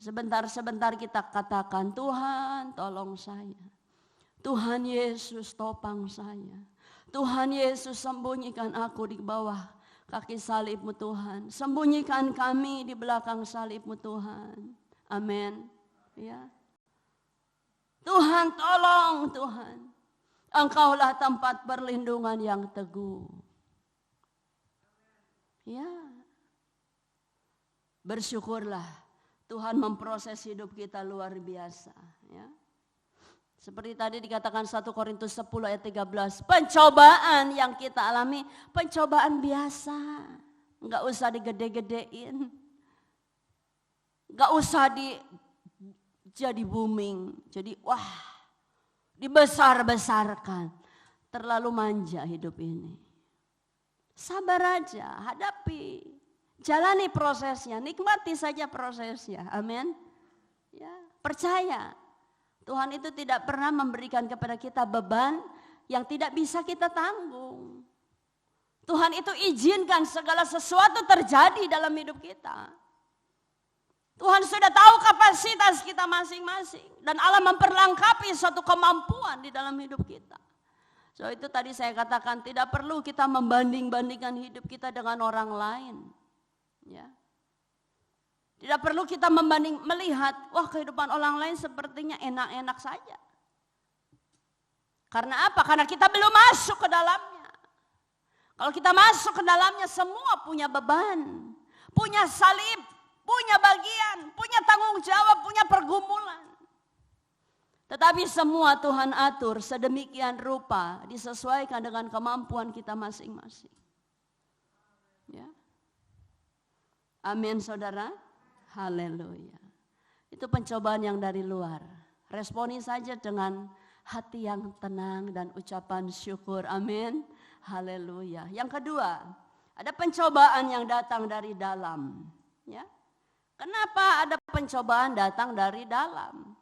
Sebentar-sebentar kita katakan, Tuhan tolong saya. Tuhan Yesus topang saya. Tuhan Yesus sembunyikan aku di bawah kaki salib-Mu Tuhan. Sembunyikan kami di belakang salib-Mu Tuhan. Amin. Ya. Tuhan tolong Tuhan. Engkaulah tempat perlindungan yang teguh. Ya. Bersyukurlah Tuhan memproses hidup kita luar biasa. Ya. Seperti tadi dikatakan 1 Korintus 10 ayat 13. Pencobaan yang kita alami, pencobaan biasa. Enggak usah digede-gedein. Enggak usah jadi booming. Jadi wah, dibesar-besarkan. Terlalu manja hidup ini. Sabar aja, hadapi. Jalani prosesnya, nikmati saja prosesnya. Amin. Ya, percaya. Tuhan itu tidak pernah memberikan kepada kita beban yang tidak bisa kita tanggung. Tuhan itu izinkan segala sesuatu terjadi dalam hidup kita. Tuhan sudah tahu kapasitas kita masing-masing. Dan Allah memperlengkapi suatu kemampuan di dalam hidup kita. So itu tadi saya katakan tidak perlu kita membanding-bandingkan hidup kita dengan orang lain. Ya. Tidak perlu kita melihat, wah kehidupan orang lain sepertinya enak-enak saja. Karena apa? Karena kita belum masuk ke dalamnya. Kalau kita masuk ke dalamnya semua punya beban, punya salib, punya bagian, punya tanggung jawab, punya pergumulan. Tetapi semua Tuhan atur sedemikian rupa, disesuaikan dengan kemampuan kita masing-masing. Ya. Amin saudara. Haleluya. Itu pencobaan yang dari luar. Responi saja dengan hati yang tenang dan ucapan syukur. Amin. Haleluya. Yang kedua, ada pencobaan yang datang dari dalam. Ya. Kenapa ada pencobaan datang dari dalam?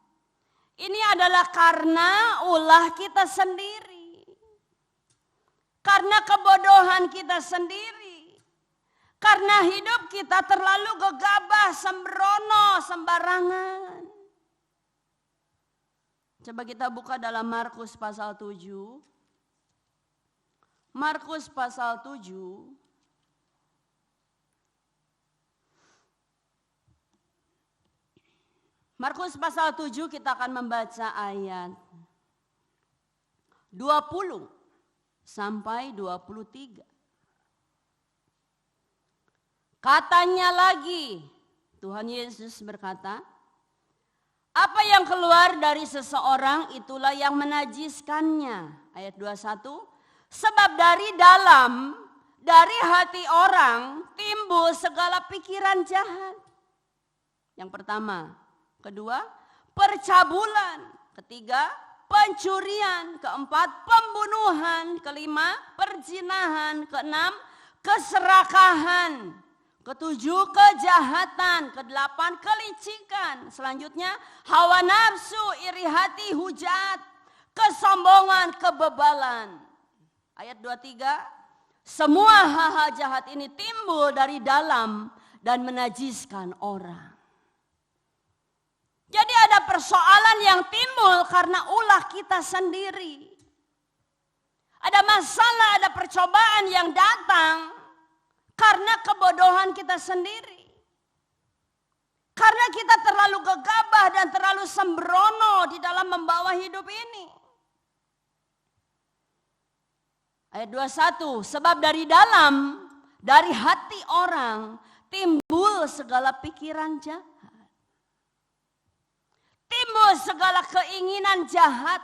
Ini adalah karena ulah kita sendiri. Karena kebodohan kita sendiri. Karena hidup kita terlalu gegabah, sembrono, sembarangan. Coba kita buka dalam Markus pasal 7. Markus pasal 7. Markus pasal 7 kita akan membaca ayat 20 sampai 23. Katanya lagi, Tuhan Yesus berkata, apa yang keluar dari seseorang itulah yang menajiskannya. Ayat 21, sebab dari dalam, dari hati orang timbul segala pikiran jahat. Yang pertama. Kedua, percabulan. Ketiga, pencurian. Keempat, pembunuhan. Kelima, perzinahan. Keenam, keserakahan. Ketujuh, kejahatan. Kedelapan, kelicikan. Selanjutnya, hawa nafsu, iri hati, hujat, kesombongan, kebebalan. Ayat 23, semua hal-hal jahat ini timbul dari dalam dan menajiskan orang. Jadi ada persoalan yang timbul karena ulah kita sendiri. Ada masalah, ada percobaan yang datang karena kebodohan kita sendiri. Karena kita terlalu gegabah dan terlalu sembrono di dalam membawa hidup ini. Ayat 21, sebab dari dalam, dari hati orang timbul segala pikiran jahat. Timbul segala keinginan jahat.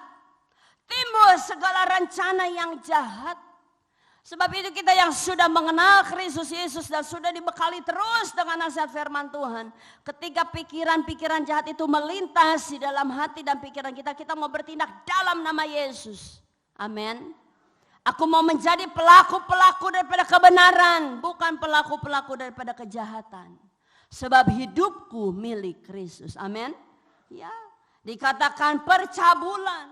Timbul segala rencana yang jahat. Sebab itu kita yang sudah mengenal Kristus Yesus dan sudah dibekali terus dengan nasihat firman Tuhan. Ketika pikiran-pikiran jahat itu melintas di dalam hati dan pikiran kita, kita mau bertindak dalam nama Yesus. Amin. Aku mau menjadi pelaku-pelaku daripada kebenaran, bukan pelaku-pelaku daripada kejahatan. Sebab hidupku milik Kristus. Amin. Ya, dikatakan percabulan.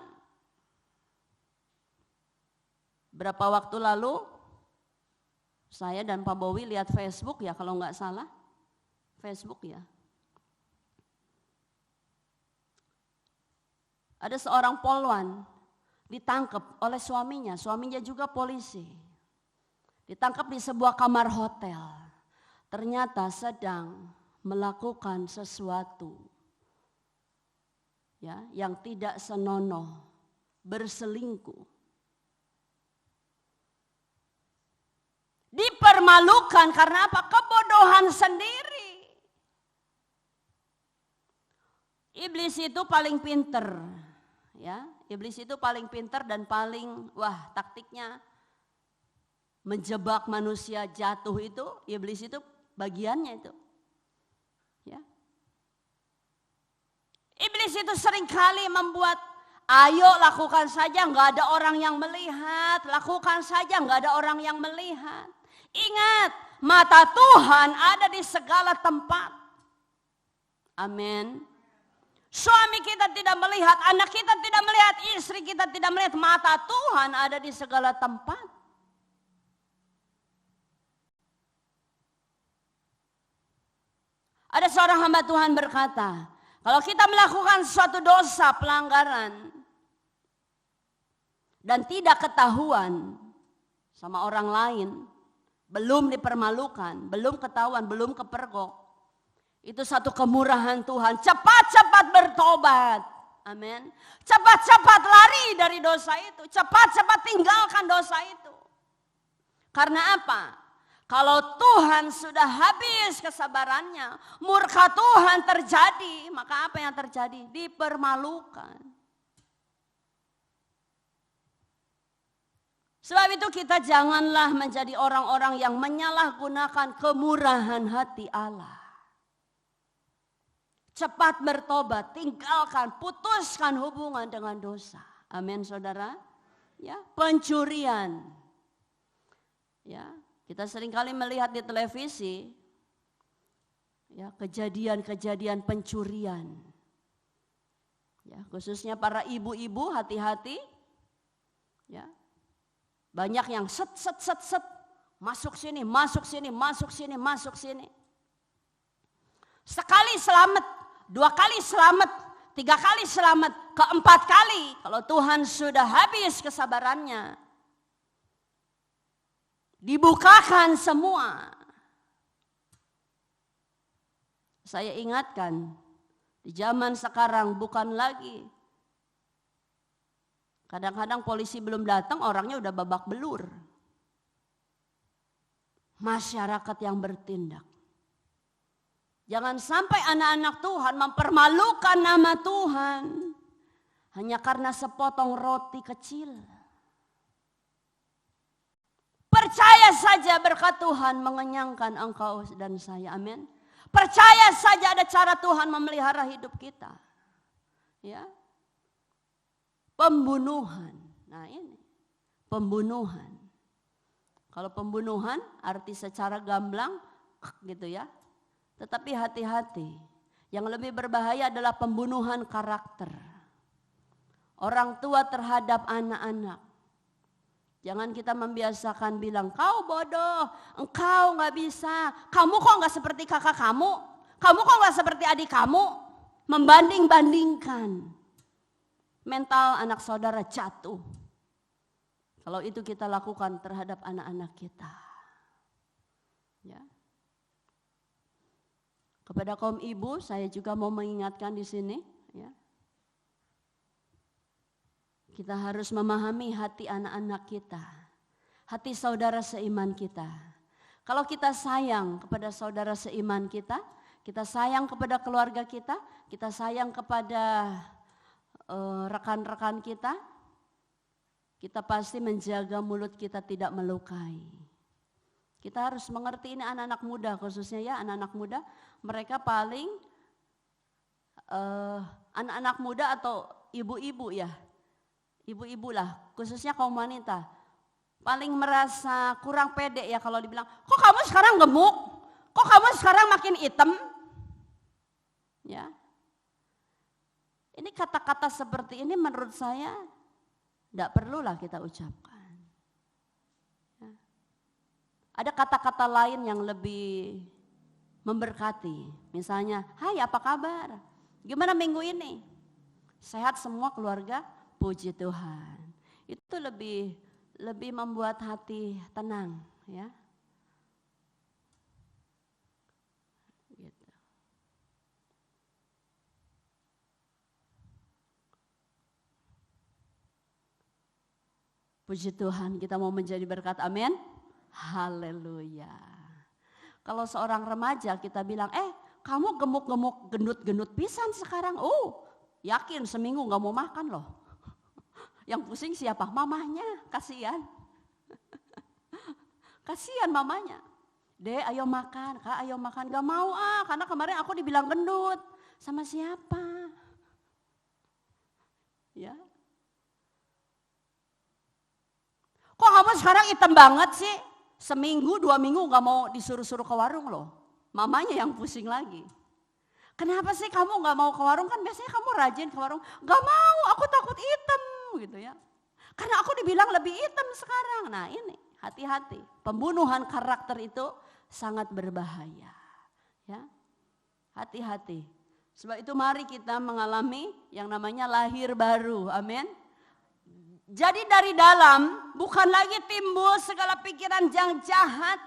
Berapa waktu lalu saya dan Pak Bowi lihat Facebook ya, kalau nggak salah Facebook ya. Ada seorang polwan ditangkap oleh suaminya juga polisi. Ditangkap di sebuah kamar hotel. Ternyata sedang melakukan sesuatu ya, yang tidak senonoh, berselingkuh. Dipermalukan karena apa? Kebodohan sendiri. Iblis itu paling pinter, ya. Iblis itu paling pinter dan paling taktiknya menjebak manusia jatuh itu. Iblis itu bagiannya itu, ya. Iblis itu seringkali membuat, ayo lakukan saja, nggak ada orang yang melihat. Lakukan saja, nggak ada orang yang melihat. Ingat, mata Tuhan ada di segala tempat. Amin. Suami kita tidak melihat, anak kita tidak melihat, istri kita tidak melihat. Mata Tuhan ada di segala tempat. Ada seorang hamba Tuhan berkata, kalau kita melakukan suatu dosa, pelanggaran, dan tidak ketahuan sama orang lain, belum dipermalukan, belum ketahuan, belum kepergok, itu satu kemurahan Tuhan. Cepat-cepat bertobat. Amin. Cepat-cepat lari dari dosa itu. Cepat-cepat tinggalkan dosa itu. Karena apa? Kalau Tuhan sudah habis kesabarannya, murka Tuhan terjadi, maka apa yang terjadi? Dipermalukan. Sebab itu kita janganlah menjadi orang-orang yang menyalahgunakan kemurahan hati Allah. Cepat bertobat, tinggalkan, putuskan hubungan dengan dosa. Amin, saudara. Ya, pencurian. Ya, kita seringkali melihat di televisi ya, kejadian-kejadian pencurian. Ya, khususnya para ibu-ibu hati-hati. Ya. Banyak yang set masuk sini, masuk sini, masuk sini, masuk sini. Sekali selamat, 2 kali selamat, 3 kali selamat, ke-4 kali kalau Tuhan sudah habis kesabarannya. Dibukakan semua. Saya ingatkan, di zaman sekarang bukan lagi. Kadang-kadang polisi belum datang, orangnya udah babak belur. Masyarakat yang bertindak. Jangan sampai anak-anak Tuhan mempermalukan nama Tuhan hanya karena sepotong roti kecil. Percaya saja berkat Tuhan mengenyangkan engkau dan saya. Amin. Percaya saja ada cara Tuhan memelihara hidup kita. Ya. Pembunuhan. Nah ini. Pembunuhan. Kalau pembunuhan arti secara gamblang gitu ya. Tetapi hati-hati. Yang lebih berbahaya adalah pembunuhan karakter. Orang tua terhadap anak-anak. Jangan kita membiasakan bilang, kau bodoh, engkau gak bisa. Kamu kok gak seperti kakak kamu? Kamu kok gak seperti adik kamu? Membanding-bandingkan. Mental anak saudara jatuh. Kalau itu kita lakukan terhadap anak-anak kita. Ya. Kepada kaum ibu, saya juga mau mengingatkan di sini. Ya. Kita harus memahami hati anak-anak kita. Hati saudara seiman kita. Kalau kita sayang kepada saudara seiman kita sayang kepada keluarga kita sayang kepada rekan-rekan kita pasti menjaga mulut kita tidak melukai. Kita harus mengerti ini anak-anak muda khususnya ya anak-anak muda. Mereka paling anak-anak muda atau ibu-ibu ya. Ibu-ibu lah khususnya kaum wanita. Paling merasa kurang pede ya kalau dibilang, kok kamu sekarang gemuk? Kok kamu sekarang makin hitam? Ya. Ini kata-kata seperti ini menurut saya tidak perlulah kita ucapkan. Ya. Ada kata-kata lain yang lebih memberkati. Misalnya, hai apa kabar? Gimana minggu ini? Sehat semua keluarga? Puji Tuhan. Itu lebih membuat hati tenang. Ya. Puji Tuhan, kita mau menjadi berkat, amin. Haleluya. Kalau seorang remaja kita bilang, kamu gemuk-gemuk, gendut-gendut pisan sekarang. Oh, yakin seminggu gak mau makan loh. Yang pusing siapa? Mamahnya, kasihan. Kasihan mamanya. Dek, ayo makan, Kak, ayo makan. Gak mau karena kemarin aku dibilang gendut. Sama siapa? Ya. Kok kamu sekarang hitam banget sih? Seminggu, 2 minggu gak mau disuruh-suruh ke warung loh. Mamanya yang pusing lagi. Kenapa sih kamu gak mau ke warung? Kan biasanya kamu rajin ke warung. Gak mau, aku takut hitam gitu ya. Karena aku dibilang lebih hitam sekarang. Nah ini, hati-hati. Pembunuhan karakter itu sangat berbahaya. Ya, hati-hati. Sebab itu mari kita mengalami yang namanya lahir baru. Amin. Jadi dari dalam bukan lagi timbul segala pikiran yang jahat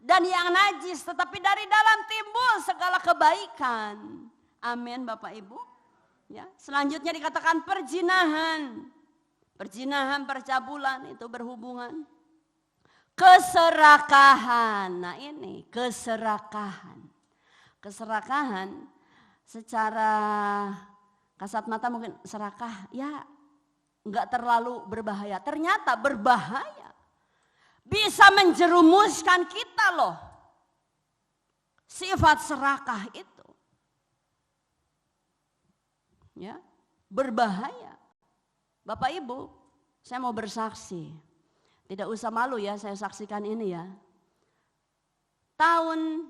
dan yang najis, tetapi dari dalam timbul segala kebaikan. Amin Bapak Ibu. Ya, selanjutnya dikatakan perzinahan. Perzinahan, percabulan itu berhubungan. Keserakahan. Nah ini keserakahan. Keserakahan secara kasat mata mungkin serakah ya enggak terlalu berbahaya. Ternyata berbahaya. bisa menjerumuskan kita loh. Sifat serakah itu. Ya, berbahaya. Bapak Ibu, saya mau bersaksi. Tidak usah malu ya, saya saksikan ini ya. Tahun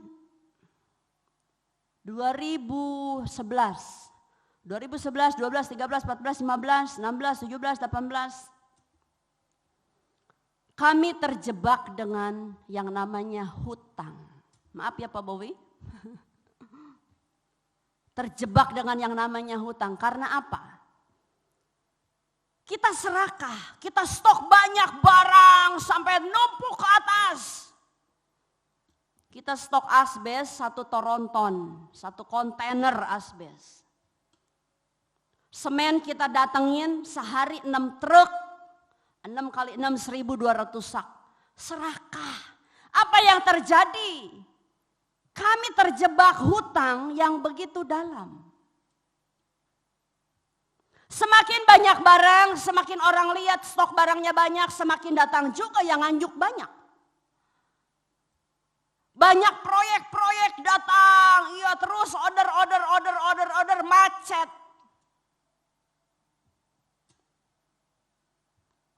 2011, 12, 13, 14, 15, 16, 17, 18. Kami terjebak dengan yang namanya hutang. Maaf ya Pak Bowi. Terjebak dengan yang namanya hutang. Karena apa? Kita serakah, kita stok banyak barang sampai numpuk ke atas. Kita stok asbes 1 toronton, 1 kontainer asbes. Semen kita datengin sehari 6 truk, 6 kali 6 1.200 sak. Serakah. Apa yang terjadi? Kami terjebak hutang yang begitu dalam. Semakin banyak barang, semakin orang lihat stok barangnya banyak, semakin datang juga yang nganjuk banyak. Banyak proyek-proyek datang, iya terus order, macet.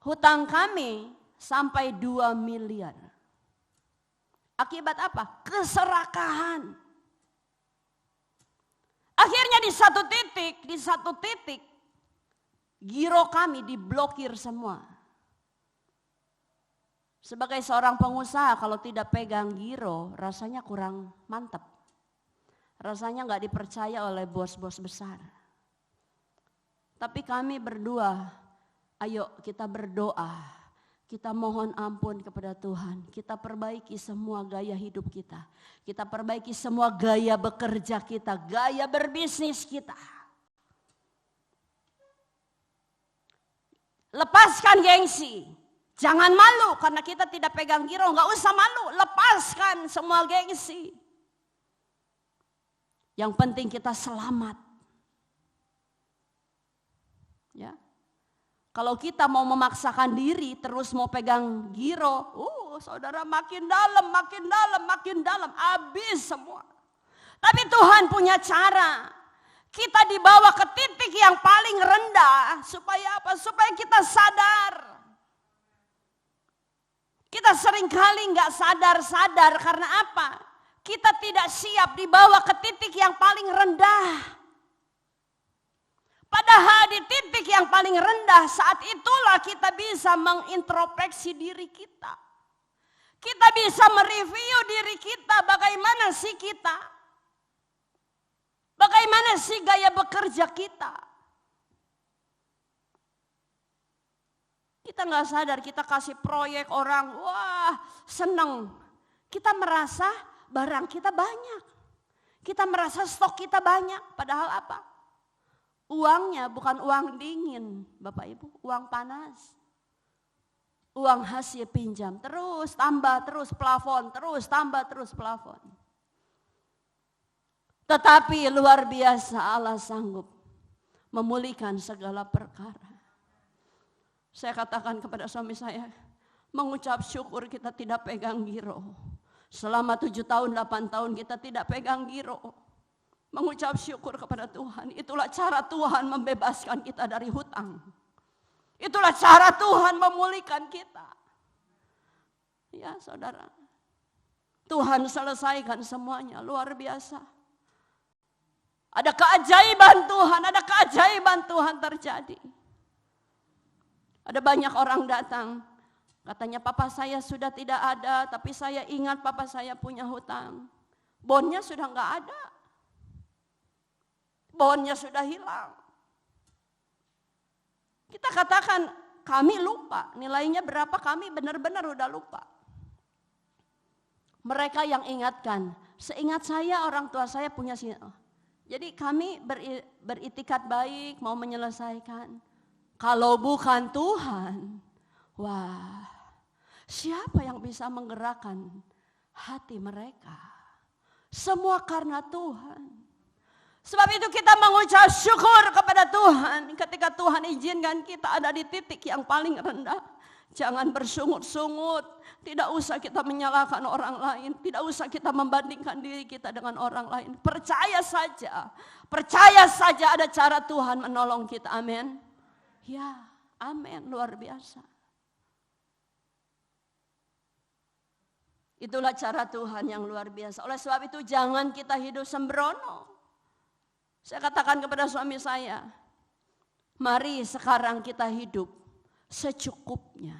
Hutang kami sampai 2 miliar. Akibat apa? Keserakahan. Akhirnya di satu titik, giro kami diblokir semua. Sebagai seorang pengusaha kalau tidak pegang giro rasanya kurang mantap. Rasanya nggak dipercaya oleh bos-bos besar. Tapi kami berdua, ayo kita berdoa. Kita mohon ampun kepada Tuhan. Kita perbaiki semua gaya hidup kita. Kita perbaiki semua gaya bekerja kita. Gaya berbisnis kita. Lepaskan gengsi. Jangan malu karena kita tidak pegang giro. Gak usah malu. Lepaskan semua gengsi. Yang penting kita selamat. Ya. Kalau kita mau memaksakan diri terus mau pegang giro, saudara makin dalam, habis semua. Tapi Tuhan punya cara. Kita dibawa ke titik yang paling rendah supaya apa? Supaya kita sadar. Kita seringkali nggak sadar karena apa? Kita tidak siap dibawa ke titik yang paling rendah. Padahal di titik yang paling rendah saat itulah kita bisa mengintrospeksi diri kita. Kita bisa mereview diri kita, bagaimana sih kita? Bagaimana sih gaya bekerja kita? Kita nggak sadar, kita kasih proyek orang, wah seneng. Kita merasa barang kita banyak. Kita merasa stok kita banyak, padahal apa? Uangnya bukan uang dingin, Bapak Ibu, uang panas. Uang hasil pinjam, terus tambah terus plafon, terus tambah terus plafon. Tetapi luar biasa Allah sanggup memulihkan segala perkara. Saya katakan kepada suami saya, mengucap syukur kita tidak pegang giro. Selama 7 tahun, 8 tahun kita tidak pegang giro. Mengucap syukur kepada Tuhan. Itulah cara Tuhan membebaskan kita dari hutang. Itulah cara Tuhan memulihkan kita. Ya saudara. Tuhan selesaikan semuanya. Luar biasa. Ada keajaiban Tuhan terjadi. Ada banyak orang datang. Katanya papa saya sudah tidak ada. Tapi saya ingat papa saya punya hutang. Bonnya sudah enggak ada. Bonnya sudah hilang. Kita katakan kami lupa. Nilainya berapa kami benar-benar udah lupa. Mereka yang ingatkan. Seingat saya orang tua saya punya sini. Jadi kami beritikat baik mau menyelesaikan. Kalau bukan Tuhan. Wah. Siapa yang bisa menggerakkan hati mereka? Semua karena Tuhan. Sebab itu kita mengucap syukur kepada Tuhan ketika Tuhan izinkan kita ada di titik yang paling rendah. Jangan bersungut-sungut. Tidak usah kita menyalahkan orang lain. Tidak usah kita membandingkan diri kita dengan orang lain. Percaya saja. Percaya saja ada cara Tuhan menolong kita. Amin. Ya, amin. Luar biasa. Itulah cara Tuhan yang luar biasa. Oleh sebab itu jangan kita hidup sembrono. Saya katakan kepada suami saya, mari sekarang kita hidup secukupnya.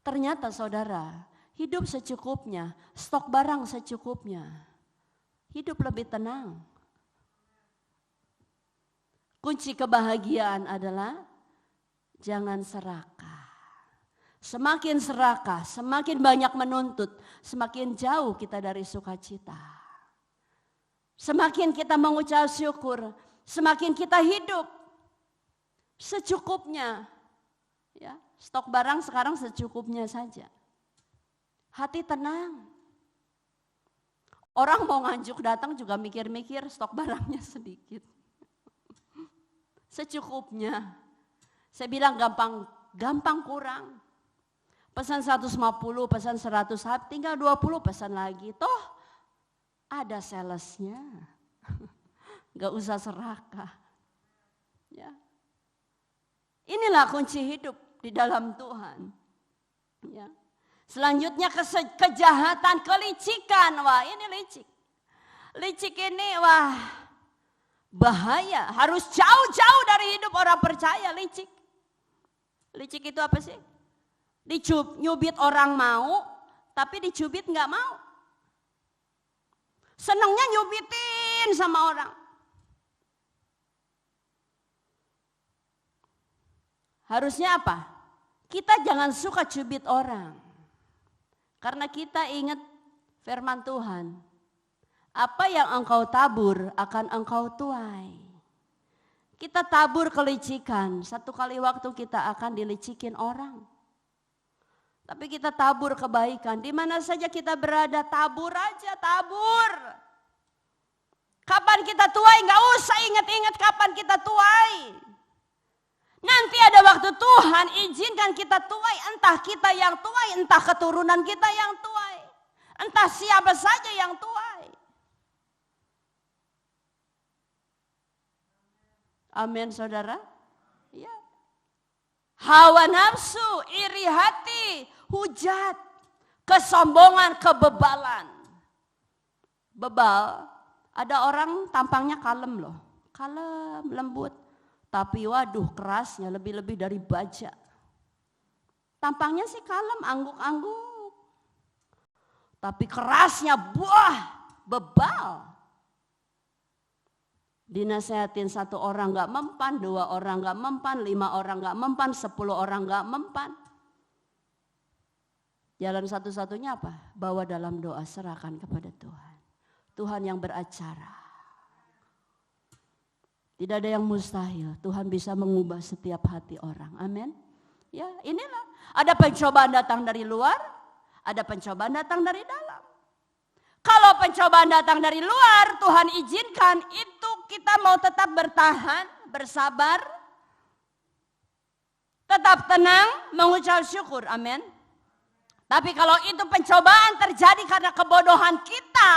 Ternyata saudara, hidup secukupnya, stok barang secukupnya. Hidup lebih tenang. Kunci kebahagiaan adalah jangan serakah. Semakin serakah, semakin banyak menuntut, semakin jauh kita dari sukacita. Semakin kita mengucap syukur, semakin kita hidup secukupnya. Ya, stok barang sekarang secukupnya saja. Hati tenang. Orang mau nganjuk datang juga mikir-mikir stok barangnya sedikit. Secukupnya. Saya bilang gampang kurang. Pesan 150, pesan 100, tinggal 20 pesan lagi. Toh ada salesnya. Gak usah serakah. Ya. Inilah kunci hidup di dalam Tuhan. Ya. Selanjutnya kejahatan, kelicikan. Wah ini licik. Licik ini wah bahaya. Harus jauh-jauh dari hidup orang percaya licik. Licik itu apa sih? Nyubit orang mau, tapi dicubit nggak mau. Senangnya nyubitin sama orang. Harusnya apa? Kita jangan suka cubit orang. Karena kita ingat firman Tuhan. Apa yang engkau tabur akan engkau tuai. Kita tabur kelicikan, satu kali waktu kita akan dilicikin orang. Tapi kita tabur kebaikan. Di mana saja kita berada, tabur aja, tabur. Kapan kita tuai, gak usah ingat-ingat kapan kita tuai. Nanti ada waktu Tuhan izinkan kita tuai. Entah kita yang tuai, entah keturunan kita yang tuai. Entah siapa saja yang tuai. Amin saudara. Ya. Hawa nafsu, iri hati, hujat, kesombongan, kebebalan. Bebal, ada orang tampangnya kalem loh. Kalem, lembut. Tapi waduh kerasnya lebih-lebih dari baja. Tampangnya sih kalem, angguk-angguk. Tapi kerasnya buah, bebal. Dinasehatin 1 orang gak mempan, 2 orang gak mempan, 5 orang gak mempan, 10 orang gak mempan. Jalan satu-satunya apa? Bawa dalam doa, serahkan kepada Tuhan. Tuhan yang beracara. Tidak ada yang mustahil, Tuhan bisa mengubah setiap hati orang. Amin. Ya, inilah. Ada pencobaan datang dari luar, ada pencobaan datang dari dalam. Kalau pencobaan datang dari luar, Tuhan izinkan, itu kita mau tetap bertahan, bersabar, tetap tenang, mengucap syukur. Amin. Tapi kalau itu pencobaan terjadi karena kebodohan kita,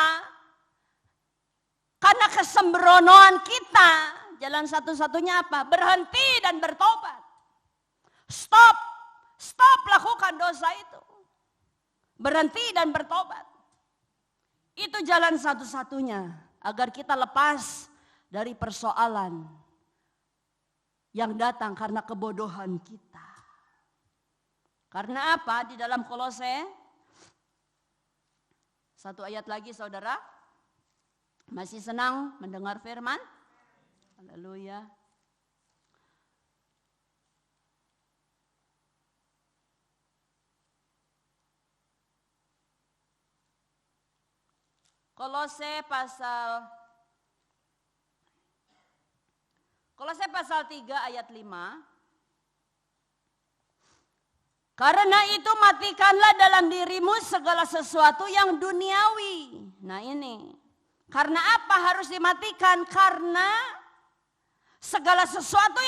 karena kesembronoan kita, jalan satu-satunya apa? Berhenti dan bertobat. Stop lakukan dosa itu. Berhenti dan bertobat. Itu jalan satu-satunya agar kita lepas dari persoalan yang datang karena kebodohan kita. Karena apa? Di dalam Kolose, 1 ayat lagi saudara, masih senang mendengar firman? Haleluya. Kolose pasal 3 ayat 5. Karena itu matikanlah dalam dirimu segala sesuatu yang duniawi. Nah ini. Karena apa harus dimatikan? Karena segala sesuatu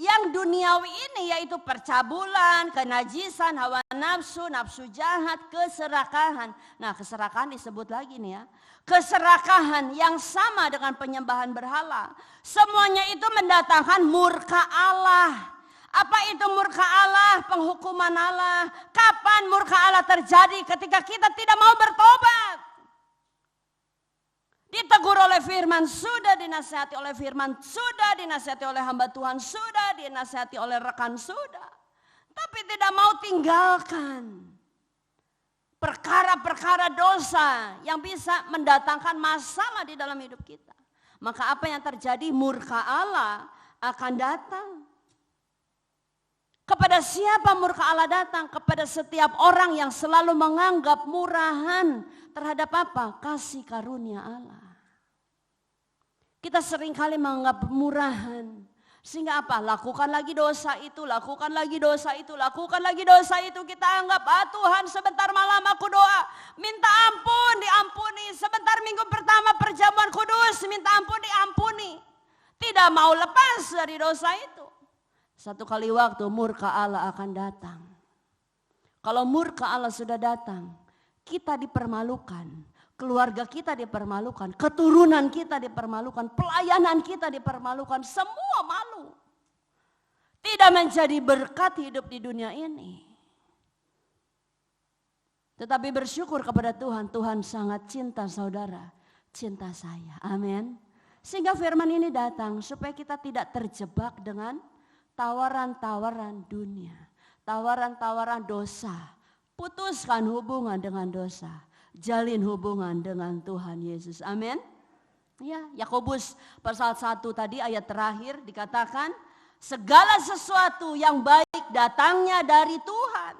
yang duniawi ini, yaitu percabulan, kenajisan, hawa nafsu, nafsu jahat, keserakahan. Nah, keserakahan disebut lagi nih ya. Keserakahan yang sama dengan penyembahan berhala. Semuanya itu mendatangkan murka Allah. Apa itu murka Allah? Penghukuman Allah. Kapan murka Allah terjadi? Ketika kita tidak mau bertobat. Ditegur oleh firman, sudah dinasihati oleh firman, sudah dinasihati oleh hamba Tuhan, sudah dinasihati oleh rekan, sudah. Tapi tidak mau tinggalkan perkara-perkara dosa yang bisa mendatangkan masalah di dalam hidup kita. Maka apa yang terjadi? Murka Allah akan datang. Kepada siapa murka Allah datang? Kepada setiap orang yang selalu menganggap murahan terhadap apa? Kasih karunia Allah. Kita seringkali menganggap murahan. Sehingga apa? Lakukan lagi dosa itu, lakukan lagi dosa itu, lakukan lagi dosa itu. Kita anggap, Tuhan sebentar malam aku doa, minta ampun, diampuni. Sebentar minggu pertama perjamuan kudus, minta ampun, diampuni. Tidak mau lepas dari dosa itu. Satu kali waktu murka Allah akan datang. Kalau murka Allah sudah datang, kita dipermalukan. Keluarga kita dipermalukan, keturunan kita dipermalukan, pelayanan kita dipermalukan, semua malu. Tidak menjadi berkat hidup di dunia ini. Tetapi bersyukur kepada Tuhan, Tuhan sangat cinta saudara, cinta saya. Amin. Sehingga firman ini datang supaya kita tidak terjebak dengan tawaran-tawaran dunia, tawaran-tawaran dosa. Putuskan hubungan dengan dosa. Jalin hubungan dengan Tuhan Yesus. Amin. Ya, Yakobus pasal 1 tadi ayat terakhir dikatakan segala sesuatu yang baik datangnya dari Tuhan.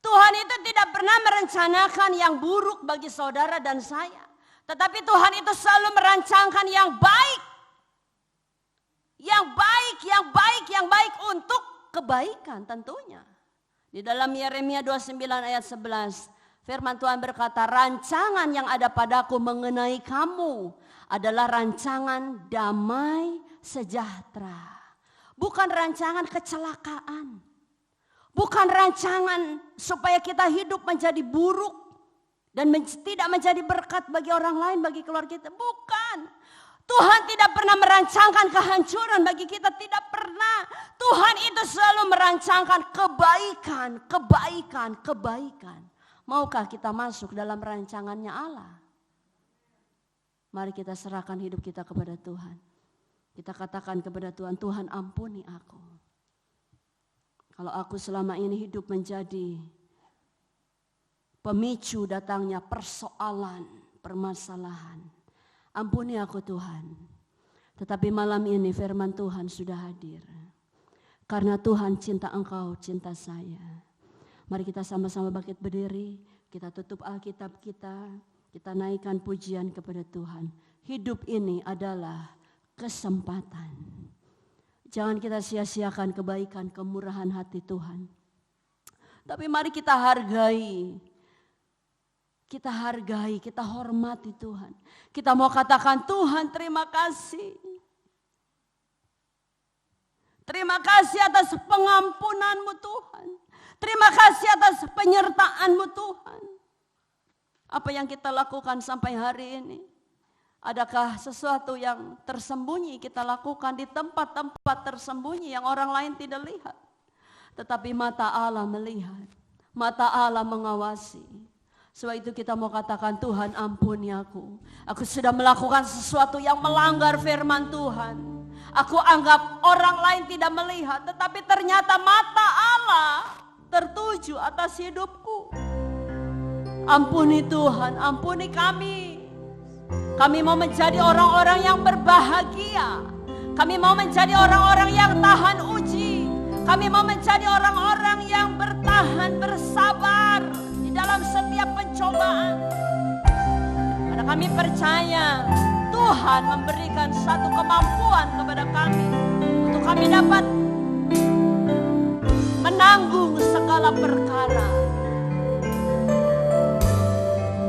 Tuhan itu tidak pernah merencanakan yang buruk bagi saudara dan saya. Tetapi Tuhan itu selalu merancangkan yang baik. Yang baik, yang baik, yang baik untuk kebaikan tentunya. Di dalam Yeremia 29 ayat 11. Firman Tuhan berkata, rancangan yang ada padaku mengenai kamu adalah rancangan damai sejahtera. Bukan rancangan kecelakaan. Bukan rancangan supaya kita hidup menjadi buruk. Dan tidak menjadi berkat bagi orang lain, bagi keluarga kita. Bukan. Tuhan tidak pernah merancangkan kehancuran bagi kita. Tidak pernah. Tuhan itu selalu merancangkan kebaikan, kebaikan, kebaikan. Maukah kita masuk dalam rancangannya Allah? Mari kita serahkan hidup kita kepada Tuhan. Kita katakan kepada Tuhan, Tuhan ampuni aku. Kalau aku selama ini hidup menjadi pemicu datangnya persoalan, permasalahan. Ampuni aku Tuhan. Tetapi malam ini firman Tuhan sudah hadir. Karena Tuhan cinta engkau, cinta saya. Mari kita sama-sama bangkit berdiri, kita tutup Alkitab kita naikkan pujian kepada Tuhan. Hidup ini adalah kesempatan. Jangan kita sia-siakan kebaikan, kemurahan hati Tuhan. Tapi mari kita hargai. Kita hargai, kita hormati Tuhan. Kita mau katakan Tuhan terima kasih. Terima kasih atas pengampunan-Mu Tuhan. Terima kasih atas penyertaan-Mu Tuhan. Apa yang kita lakukan sampai hari ini? Adakah sesuatu yang tersembunyi kita lakukan di tempat-tempat tersembunyi yang orang lain tidak lihat? Tetapi mata Allah melihat. Mata Allah mengawasi. Sebab itu kita mau katakan Tuhan ampuni aku. Aku sudah melakukan sesuatu yang melanggar firman Tuhan. Aku anggap orang lain tidak melihat. Tetapi ternyata mata Allah tertuju atas hidupku. Ampuni Tuhan, ampuni kami. Kami mau menjadi orang-orang yang berbahagia. Kami mau menjadi orang-orang yang tahan uji. Kami mau menjadi orang-orang yang bertahan, bersabar di dalam setiap pencobaan. Karena kami percaya Tuhan memberikan satu kemampuan kepada kami untuk kami dapat menanggung segala perkara.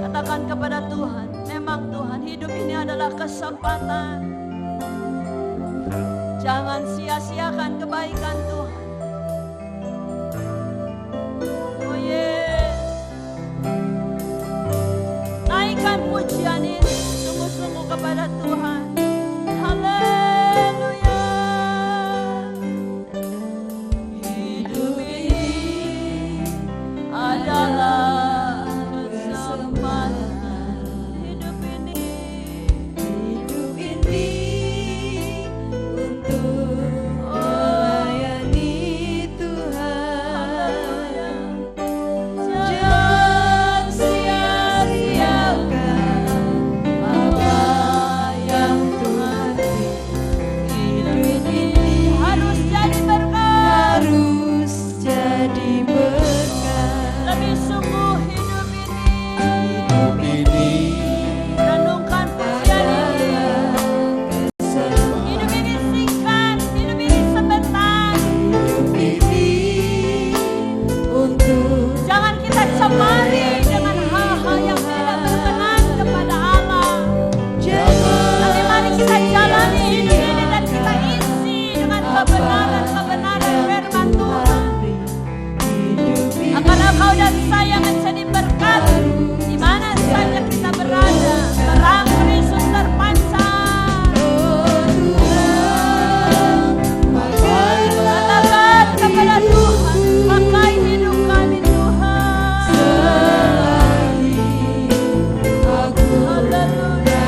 Katakan kepada Tuhan, memang Tuhan hidup ini adalah kesempatan. Jangan sia-siakan kebaikan Tuhan. Oh yes. Naikkan pujian ini sungguh-sungguh kepada Tuhan. Haleluya. Hidup ini adalah kesempatan. Hidup ini untuk melayani Tuhan. Jangan sia-siakan apa yang Tuhan beri. Hidup ini harus jadi berkat. harus jadi berkat. Lebih sungguh hidup ini. Hidup ini Renungkan pujian ini. Hidup ini singkat, hidup ini sebentar. ini untuk Jangan kita cemari dengan hal-hal yang tidak berkenan kepada Allah. Tapi mari kita jalani hidup ini dan kita isi dengan kebenaran-kebenaran firman Tuhan. Agar engkau dan saya menjadi berkat di mana saja kita berada. Terang Kristus terpancar. Katakan kepada Tuhan, pakai hidup kami Tuhan. Haleluya.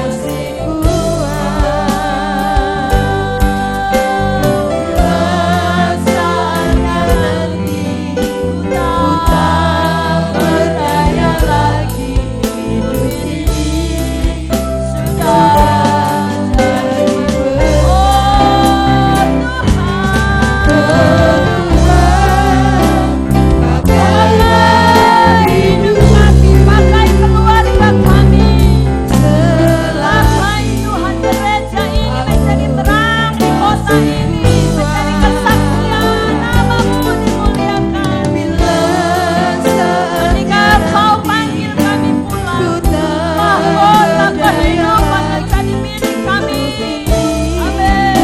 Pakai keluarga kami. Pakai Tuhan gereja ini menjadi terang di kota ini. Menjadi kesaksian namamu dimuliakan. Ketika Kau panggil kami pulang, mahkota kehidupan menjadi milik kami. Amin.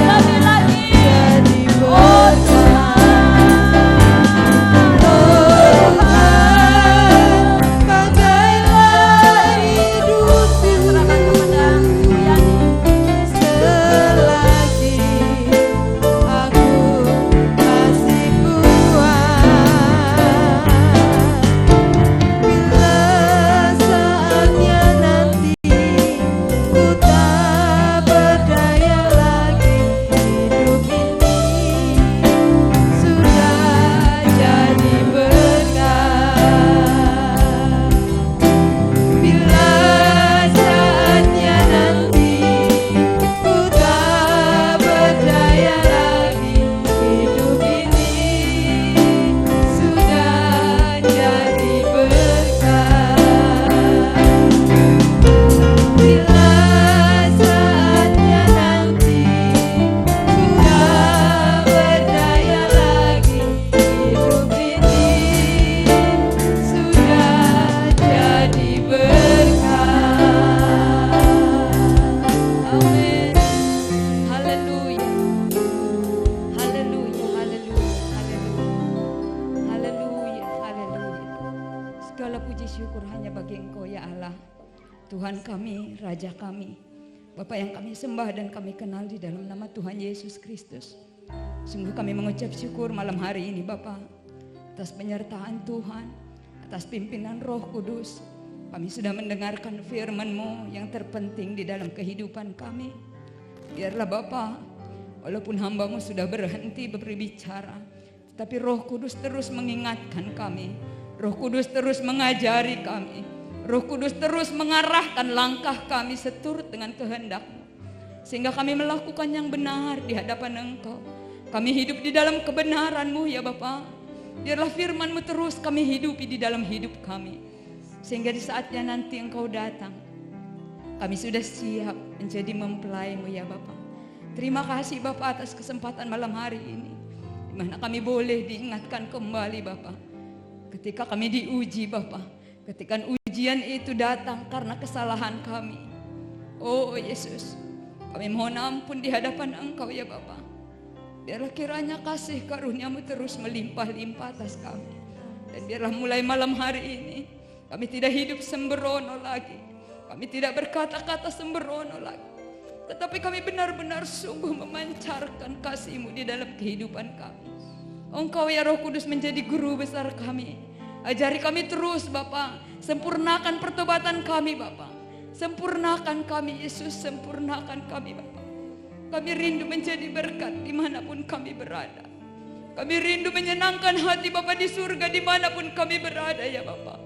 Lebih lagi, oh serahkan kepada Yani. Selagi aku masih kuat, bila saatnya nanti ku tak berdaya lagi, hidup ini sudah jadi berkat. Bila saatnya nanti ku tak berdaya lagi, hidup ini sudah jadi berkat. Bila saatnya nanti ku tak berdaya lagi, hidup ini sudah jadi berkat. Amin. Haleluya. Haleluya. Haleluya. Haleluya. Haleluya. Haleluya. Segala puji syukur hanya bagi Engkau ya Allah, Tuhan kami, Raja kami, Bapa yang kami sembah dan kami kenal di dalam nama Tuhan Yesus Kristus. Sungguh kami mengucap syukur malam hari ini Bapa, atas penyertaan Tuhan, atas pimpinan Roh Kudus. Kami sudah mendengarkan firman-Mu yang terpenting di dalam kehidupan kami. Biarlah Bapa, walaupun hamba-Mu sudah berhenti berbicara, tetapi Roh Kudus terus mengingatkan kami. Roh Kudus terus mengajari kami. Roh Kudus terus mengarahkan langkah kami seturut dengan kehendak-Mu, sehingga kami melakukan yang benar di hadapan Engkau. Kami hidup di dalam kebenaran-Mu ya Bapa. Biarlah firman-Mu terus kami hidupi di dalam hidup kami, sehingga di saatnya nanti Engkau datang, kami sudah siap menjadi mempelai-Mu ya Bapa. Terima kasih Bapa atas kesempatan malam hari ini, di mana kami boleh diingatkan kembali Bapa, ketika kami diuji Bapa, ketika ujian itu datang karena kesalahan kami. Oh Yesus, Kami mohon ampun di hadapan Engkau ya Bapa. Biarlah kiranya kasih karunia-Mu terus melimpah-limpah atas kami. Dan biarlah mulai malam hari ini kami tidak hidup sembrono lagi. Kami tidak berkata-kata sembrono lagi. Tetapi kami benar-benar sungguh memancarkan kasih-Mu di dalam kehidupan kami. Engkau ya Roh Kudus menjadi guru besar kami. Ajari kami terus Bapa. Sempurnakan pertobatan kami Bapa. Sempurnakan kami Yesus, sempurnakan kami Bapa. Kami rindu menjadi berkat dimanapun kami berada. Kami rindu menyenangkan hati Bapa di surga dimanapun kami berada ya Bapa.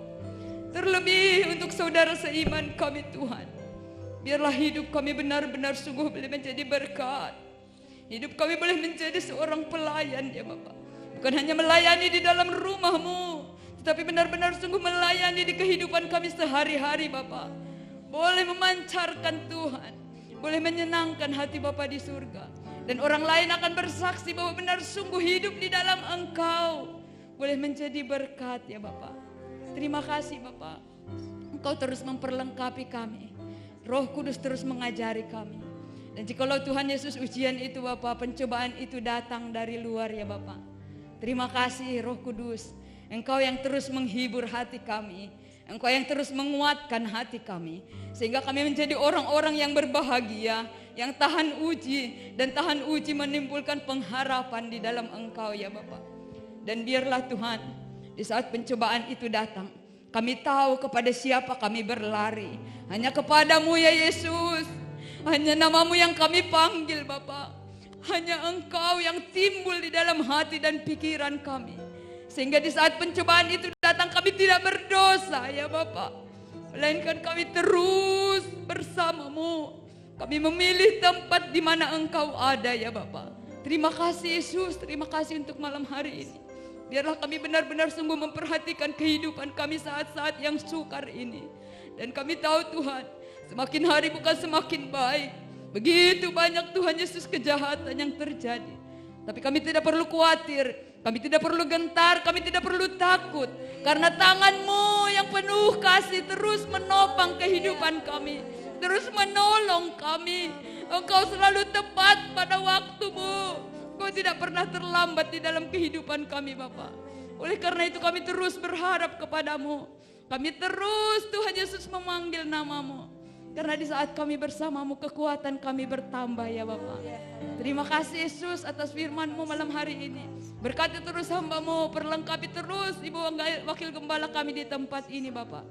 Terlebih untuk saudara seiman kami Tuhan. Biarlah hidup kami benar-benar sungguh boleh menjadi berkat. Hidup kami boleh menjadi seorang pelayan ya Bapa. Bukan hanya melayani di dalam rumah-Mu, tetapi benar-benar sungguh melayani di kehidupan kami sehari-hari Bapa. Boleh memancarkan Tuhan, boleh menyenangkan hati Bapa di surga. Dan orang lain akan bersaksi bahwa benar sungguh hidup di dalam Engkau boleh menjadi berkat ya Bapa. Terima kasih Bapa. Engkau terus memperlengkapi kami. Roh Kudus terus mengajari kami. Dan jikalau Tuhan Yesus ujian itu Bapa, pencobaan itu datang dari luar ya Bapa. Terima kasih Roh Kudus. Engkau yang terus menghibur hati kami. Engkau yang terus menguatkan hati kami. Sehingga kami menjadi orang-orang yang berbahagia, yang tahan uji. Dan tahan uji menimbulkan pengharapan di dalam Engkau ya Bapa. Dan biarlah Tuhan, di saat pencobaan itu datang, kami tahu kepada siapa kami berlari. Hanya kepadamu ya Yesus. Hanya namamu yang kami panggil Bapa. Hanya Engkau yang timbul di dalam hati dan pikiran kami. Sehingga di saat pencobaan itu datang kami tidak berdosa ya Bapa. Melainkan kami terus bersamamu. Kami memilih tempat di mana Engkau ada ya Bapa. Terima kasih Yesus, terima kasih untuk malam hari ini. Biarlah kami benar-benar sungguh memperhatikan kehidupan kami saat-saat yang sukar ini. Dan kami tahu Tuhan, semakin hari bukan semakin baik. Begitu banyak Tuhan Yesus kejahatan yang terjadi. Tapi kami tidak perlu khawatir. Kami tidak perlu gentar, kami tidak perlu takut. Karena tangan-Mu yang penuh kasih terus menopang kehidupan kami. Terus menolong kami. Engkau selalu tepat pada waktu-Mu. Engkau tidak pernah terlambat di dalam kehidupan kami Bapa. Oleh karena itu kami terus berharap kepadamu. Kami terus Tuhan Yesus memanggil namamu. Karena di saat kami bersamamu kekuatan kami bertambah ya Bapa. Terima kasih Yesus atas firman-Mu malam hari ini. Berkati terus hamba-Mu, perlengkapi terus Ibu Wakil Gembala kami di tempat ini Bapa.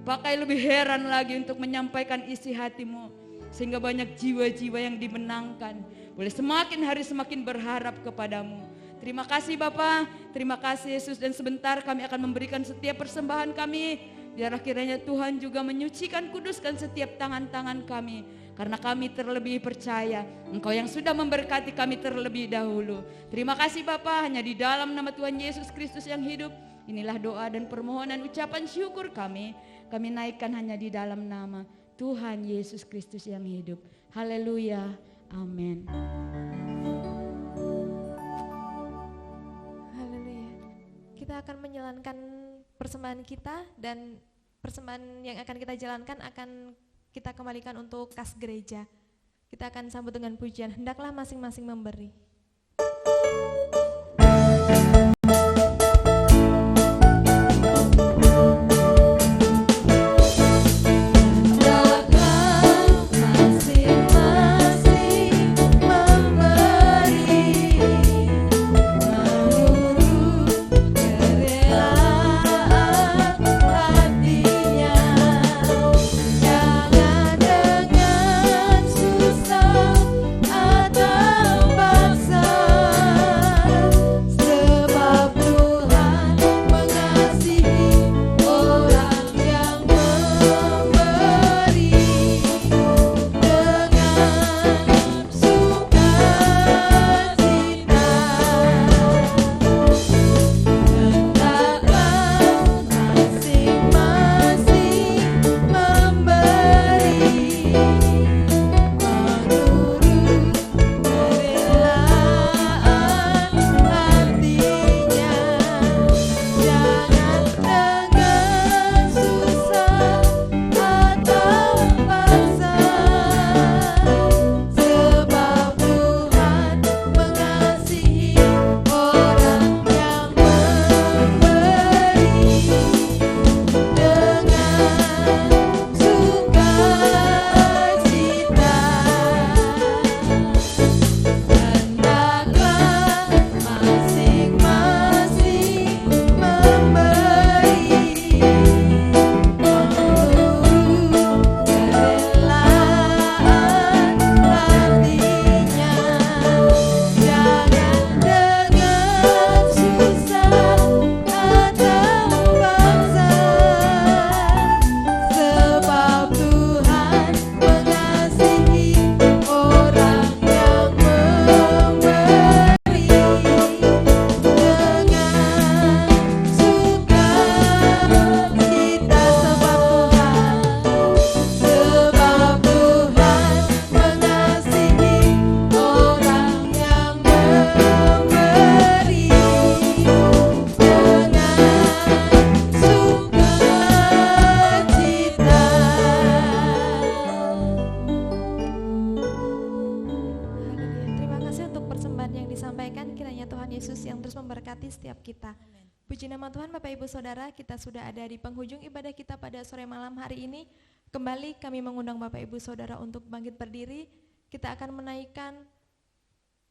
Pakai lebih heran lagi untuk menyampaikan isi hati-Mu. Sehingga banyak jiwa-jiwa yang dimenangkan. Boleh semakin hari semakin berharap kepadamu. Terima kasih Bapa, terima kasih Yesus. Dan sebentar kami akan memberikan setiap persembahan kami. Biarlah kiranya Tuhan juga menyucikan, kuduskan setiap tangan-tangan kami. Karena kami terlebih percaya Engkau yang sudah memberkati kami terlebih dahulu. Terima kasih Bapa, hanya di dalam nama Tuhan Yesus Kristus yang hidup. Inilah doa dan permohonan ucapan syukur kami. Kami naikkan hanya di dalam nama Tuhan Yesus Kristus yang hidup. Haleluya, amin. Haleluya. Kita akan menjalankan persembahan kita, dan persembahan yang akan kita jalankan akan kita kembalikan untuk kas gereja. Kita akan sambut dengan pujian, hendaklah masing-masing memberi. Jangan dengan susah atau Ibu Saudara, kita sudah ada di penghujung ibadah kita pada sore malam hari ini. Kembali kami mengundang Bapak Ibu Saudara untuk bangkit berdiri. Kita akan menaikkan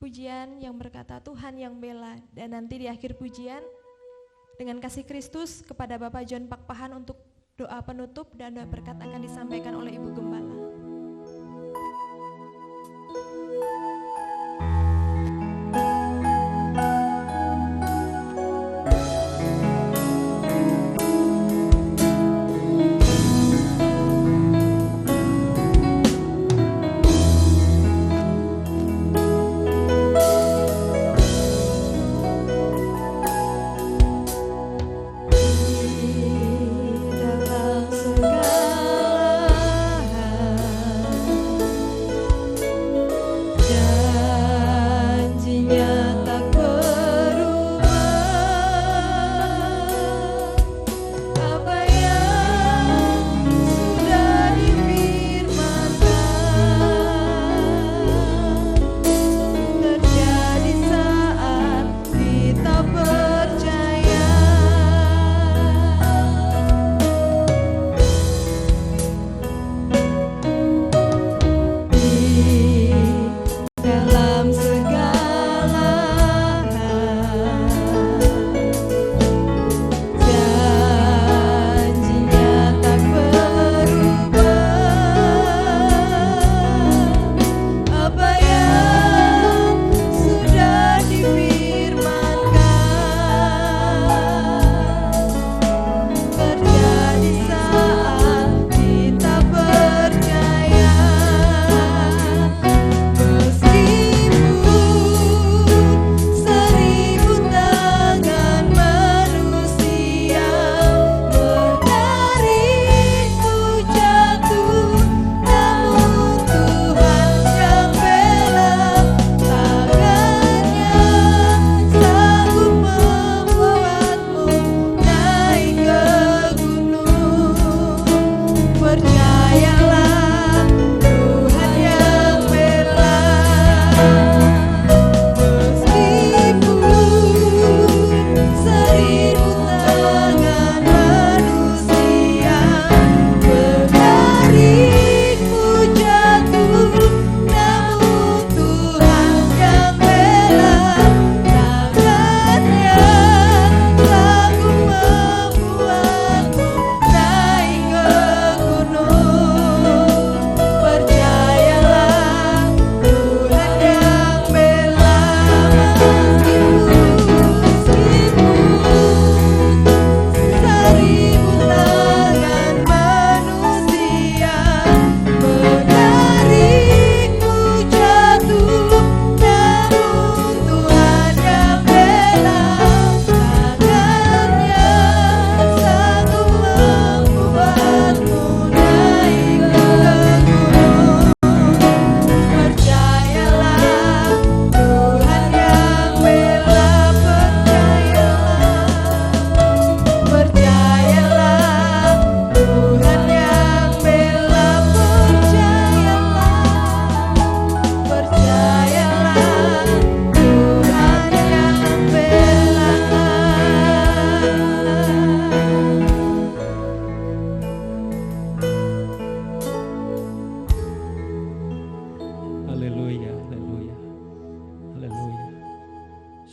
pujian yang berkata Tuhan yang bela. Dan nanti di akhir pujian dengan kasih Kristus kepada Bapak John Pakpahan untuk doa penutup dan doa berkat akan disampaikan oleh Ibu Gembala.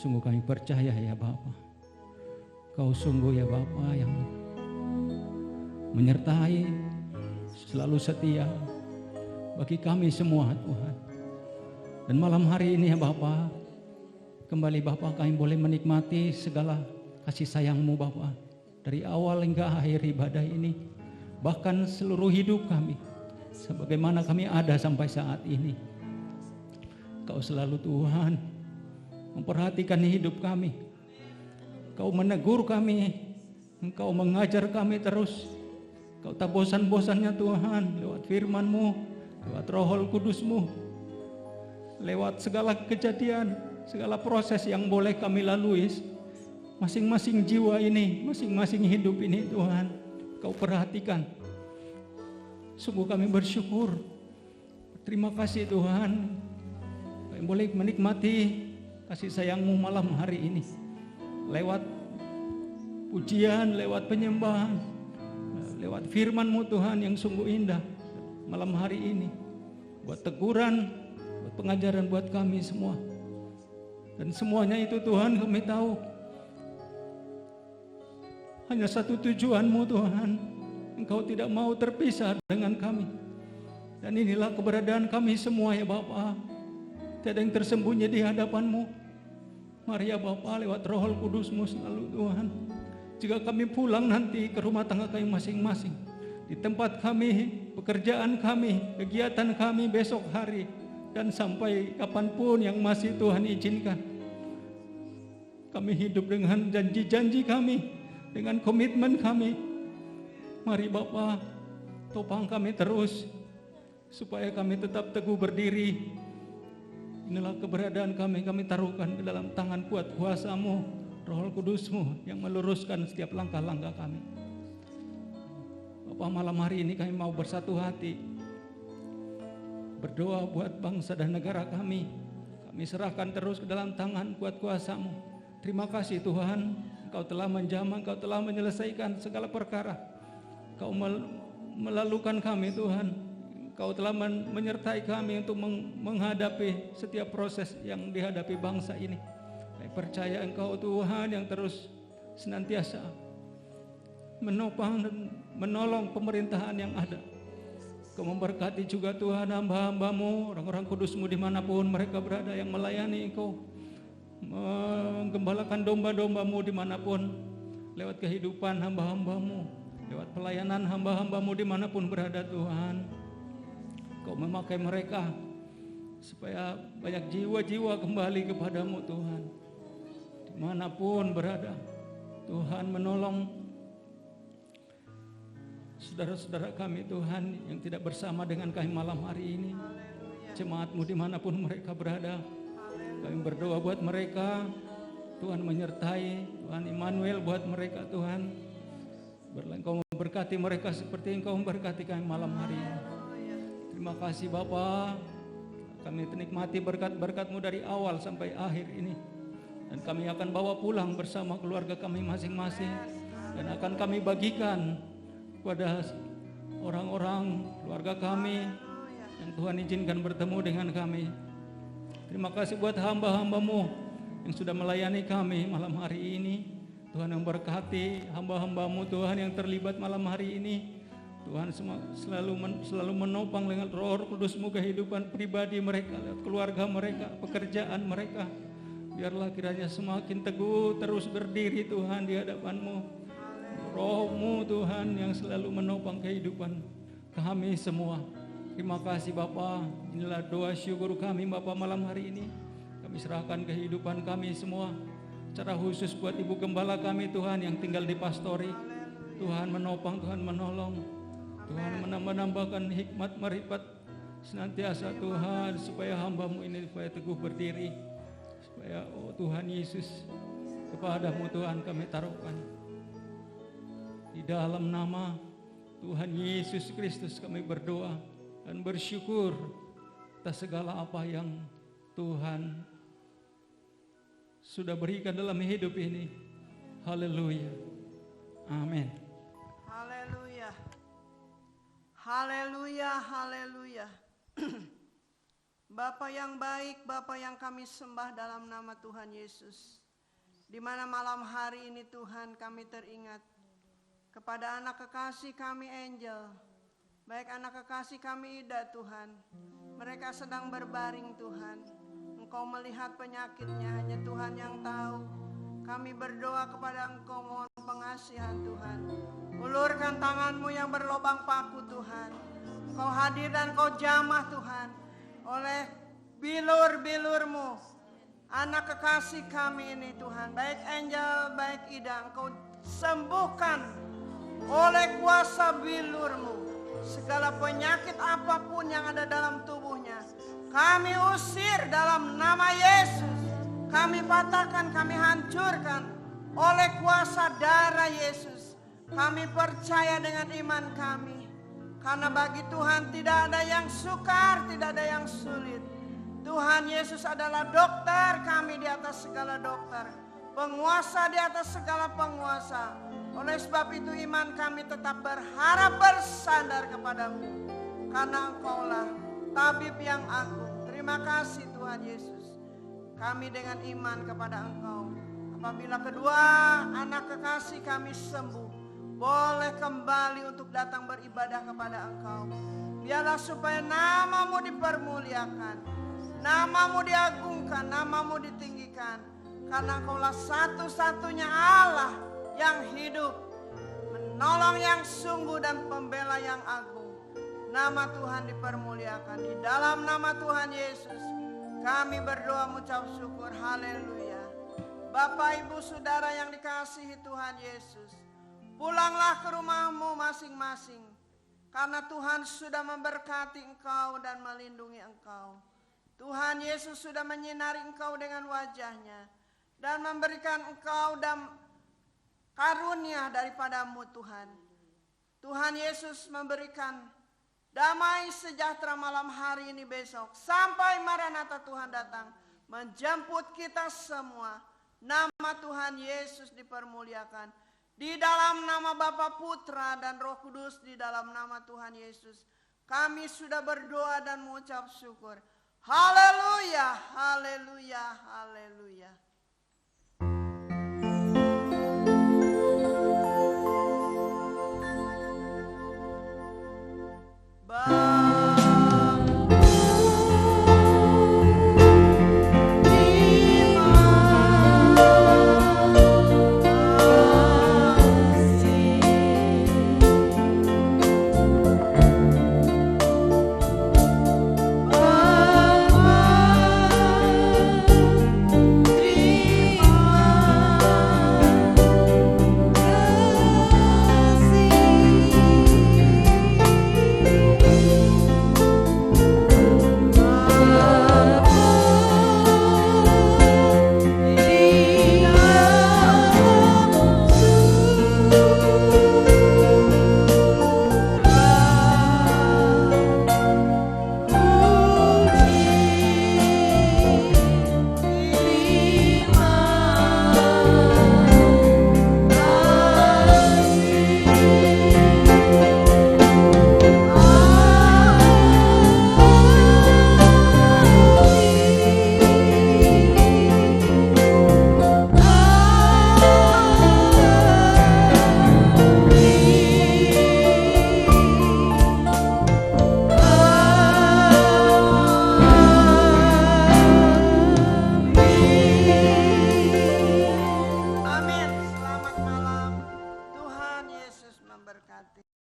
Sungguh kami percaya ya Bapa, Kau sungguh ya Bapa yang menyertai, selalu setia bagi kami semua Tuhan. Dan malam hari ini ya Bapa, kembali Bapa kami boleh menikmati segala kasih sayang-Mu Bapa, dari awal hingga akhir ibadah ini, bahkan seluruh hidup kami, sebagaimana kami ada sampai saat ini. Kau selalu Tuhan memperhatikan hidup kami. Kau menegur kami, Engkau mengajar kami terus. Kau tak bosan-bosannya Tuhan, lewat firman-Mu, lewat Roh Kudus-Mu, lewat segala kejadian, segala proses yang boleh kami lalui. Masing-masing jiwa ini, masing-masing hidup ini Tuhan, Kau perhatikan. Sungguh kami bersyukur. Terima kasih Tuhan, kami boleh menikmati kasih sayang-Mu malam hari ini lewat pujian, lewat penyembahan, lewat firman-Mu Tuhan yang sungguh indah malam hari ini. Buat teguran, buat pengajaran buat kami semua. Dan semuanya itu Tuhan kami tahu hanya satu tujuan-Mu Tuhan. Engkau tidak mau terpisah dengan kami. Dan inilah keberadaan kami semua ya Bapa. Tiada yang tersembunyi di hadapan-Mu. Mari ya Bapa, lewat Roh Kudus-Mu selalu Tuhan. Jika kami pulang nanti ke rumah tangga kami masing-masing, di tempat kami, pekerjaan kami, kegiatan kami besok hari, dan sampai kapanpun yang masih Tuhan izinkan, kami hidup dengan janji-janji kami, dengan komitmen kami. Mari Bapa, topang kami terus, supaya kami tetap teguh berdiri. Inilah keberadaan kami taruhkan ke dalam tangan kuat kuasa-Mu, Roh Kudus-Mu yang meluruskan setiap langkah-langkah kami. Bapa, malam hari ini kami mau bersatu hati, berdoa buat bangsa dan negara kami. Kami serahkan terus ke dalam tangan kuat kuasa-Mu. Terima kasih Tuhan, Engkau telah menjamah, Engkau telah menyelesaikan segala perkara. Engkau melalukan kami Tuhan. Engkau telah menyertai kami untuk menghadapi setiap proses yang dihadapi bangsa ini. Kami percaya Engkau Tuhan yang terus senantiasa menopang dan menolong pemerintahan yang ada. Engkau memberkati juga Tuhan hamba-hamba-Mu, orang-orang kudus-Mu dimanapun mereka berada yang melayani Engkau, menggembalakan domba-domba-Mu dimanapun, lewat kehidupan hamba-hamba-Mu, lewat pelayanan hamba-hamba-Mu dimanapun berada Tuhan. Kau memakai mereka supaya banyak jiwa-jiwa kembali kepadamu Tuhan. Dimanapun berada, Tuhan menolong saudara-saudara kami Tuhan yang tidak bersama dengan kami malam hari ini. Jemaat-Mu dimanapun mereka berada, kami berdoa buat mereka. Tuhan menyertai, Tuhan Immanuel buat mereka Tuhan. Engkau memberkati mereka seperti Engkau memberkati kami malam hari ini. Terima kasih Bapa. Kami menikmati berkat-berkat-Mu dari awal sampai akhir ini. Dan kami akan bawa pulang bersama keluarga kami masing-masing. Dan akan kami bagikan kepada orang-orang keluarga kami yang Tuhan izinkan bertemu dengan kami. Terima kasih buat hamba-hamba-Mu yang sudah melayani kami malam hari ini. Tuhan yang berkati hamba-hamba-Mu Tuhan yang terlibat malam hari ini. Tuhan selalu menopang dengan Roh Kudus-Mu kehidupan pribadi mereka, keluarga mereka, pekerjaan mereka. Biarlah kiranya semakin teguh terus berdiri Tuhan di hadapan-Mu. Roh-Mu Tuhan yang selalu menopang kehidupan kami semua. Terima kasih Bapa. Inilah doa syukur kami Bapa malam hari ini. Kami serahkan kehidupan kami semua. Secara khusus buat Ibu Gembala kami Tuhan yang tinggal di Pastori. Tuhan menopang, Tuhan menolong. Tuhan menambahkan hikmat marifat senantiasa Tuhan, supaya hamba-Mu ini supaya teguh berdiri. Supaya Tuhan Yesus, kepada-Mu Tuhan kami taruhkan. Di dalam nama Tuhan Yesus Kristus kami berdoa dan bersyukur atas segala apa yang Tuhan sudah berikan dalam hidup ini. Haleluya. Amin. Haleluya. Haleluya, haleluya. Bapa yang baik, Bapa yang kami sembah dalam nama Tuhan Yesus. Di mana malam hari ini Tuhan kami teringat kepada anak kekasih kami Angel. Baik anak kekasih kami Ida Tuhan. Mereka sedang berbaring Tuhan. Engkau melihat penyakitnya, hanya Tuhan yang tahu. Kami berdoa kepada Engkau, mohon pengasihan Tuhan. Ulurkan tangan-Mu yang berlobang paku Tuhan. Engkau hadir dan Engkau jamah Tuhan. Oleh bilur-bilur-Mu, anak kekasih kami ini Tuhan. Baik Angel, baik Ida, Engkau sembuhkan oleh kuasa bilur-Mu. Segala penyakit apapun yang ada dalam tubuhnya, kami usir dalam nama Yesus. Kami patahkan, kami hancurkan oleh kuasa darah Yesus. Kami percaya dengan iman kami. Karena bagi Tuhan tidak ada yang sukar, tidak ada yang sulit. Tuhan Yesus adalah dokter kami di atas segala dokter. penguasa di atas segala penguasa. Oleh sebab itu iman kami tetap berharap bersandar kepadamu, karena Engkaulah tabib yang agung. Terima kasih Tuhan Yesus. Kami dengan iman kepada Engkau, apabila kedua anak kekasih kami sembuh, boleh kembali untuk datang beribadah kepada Engkau. Biarlah supaya namamu dipermuliakan, namamu diagungkan, namamu ditinggikan. Karena Engkaulah satu-satunya Allah yang hidup, menolong yang sungguh dan pembela yang agung. Nama Tuhan dipermuliakan. Di dalam nama Tuhan Yesus kami berdoa mengucap syukur. Haleluya. Bapak ibu saudara yang dikasihi Tuhan Yesus, pulanglah ke rumahmu masing-masing, karena Tuhan sudah memberkati engkau dan melindungi engkau. Tuhan Yesus sudah menyinari engkau dengan wajahnya dan memberikan engkau karunia daripadamu Tuhan. Tuhan Yesus memberikan damai sejahtera malam hari ini besok, sampai Maranatha Tuhan datang menjemput kita semua. Nama Tuhan Yesus dipermuliakan. Di dalam nama Bapa, Putra dan Roh Kudus, di dalam nama Tuhan Yesus kami sudah berdoa dan mengucap syukur. Haleluya, haleluya, haleluya.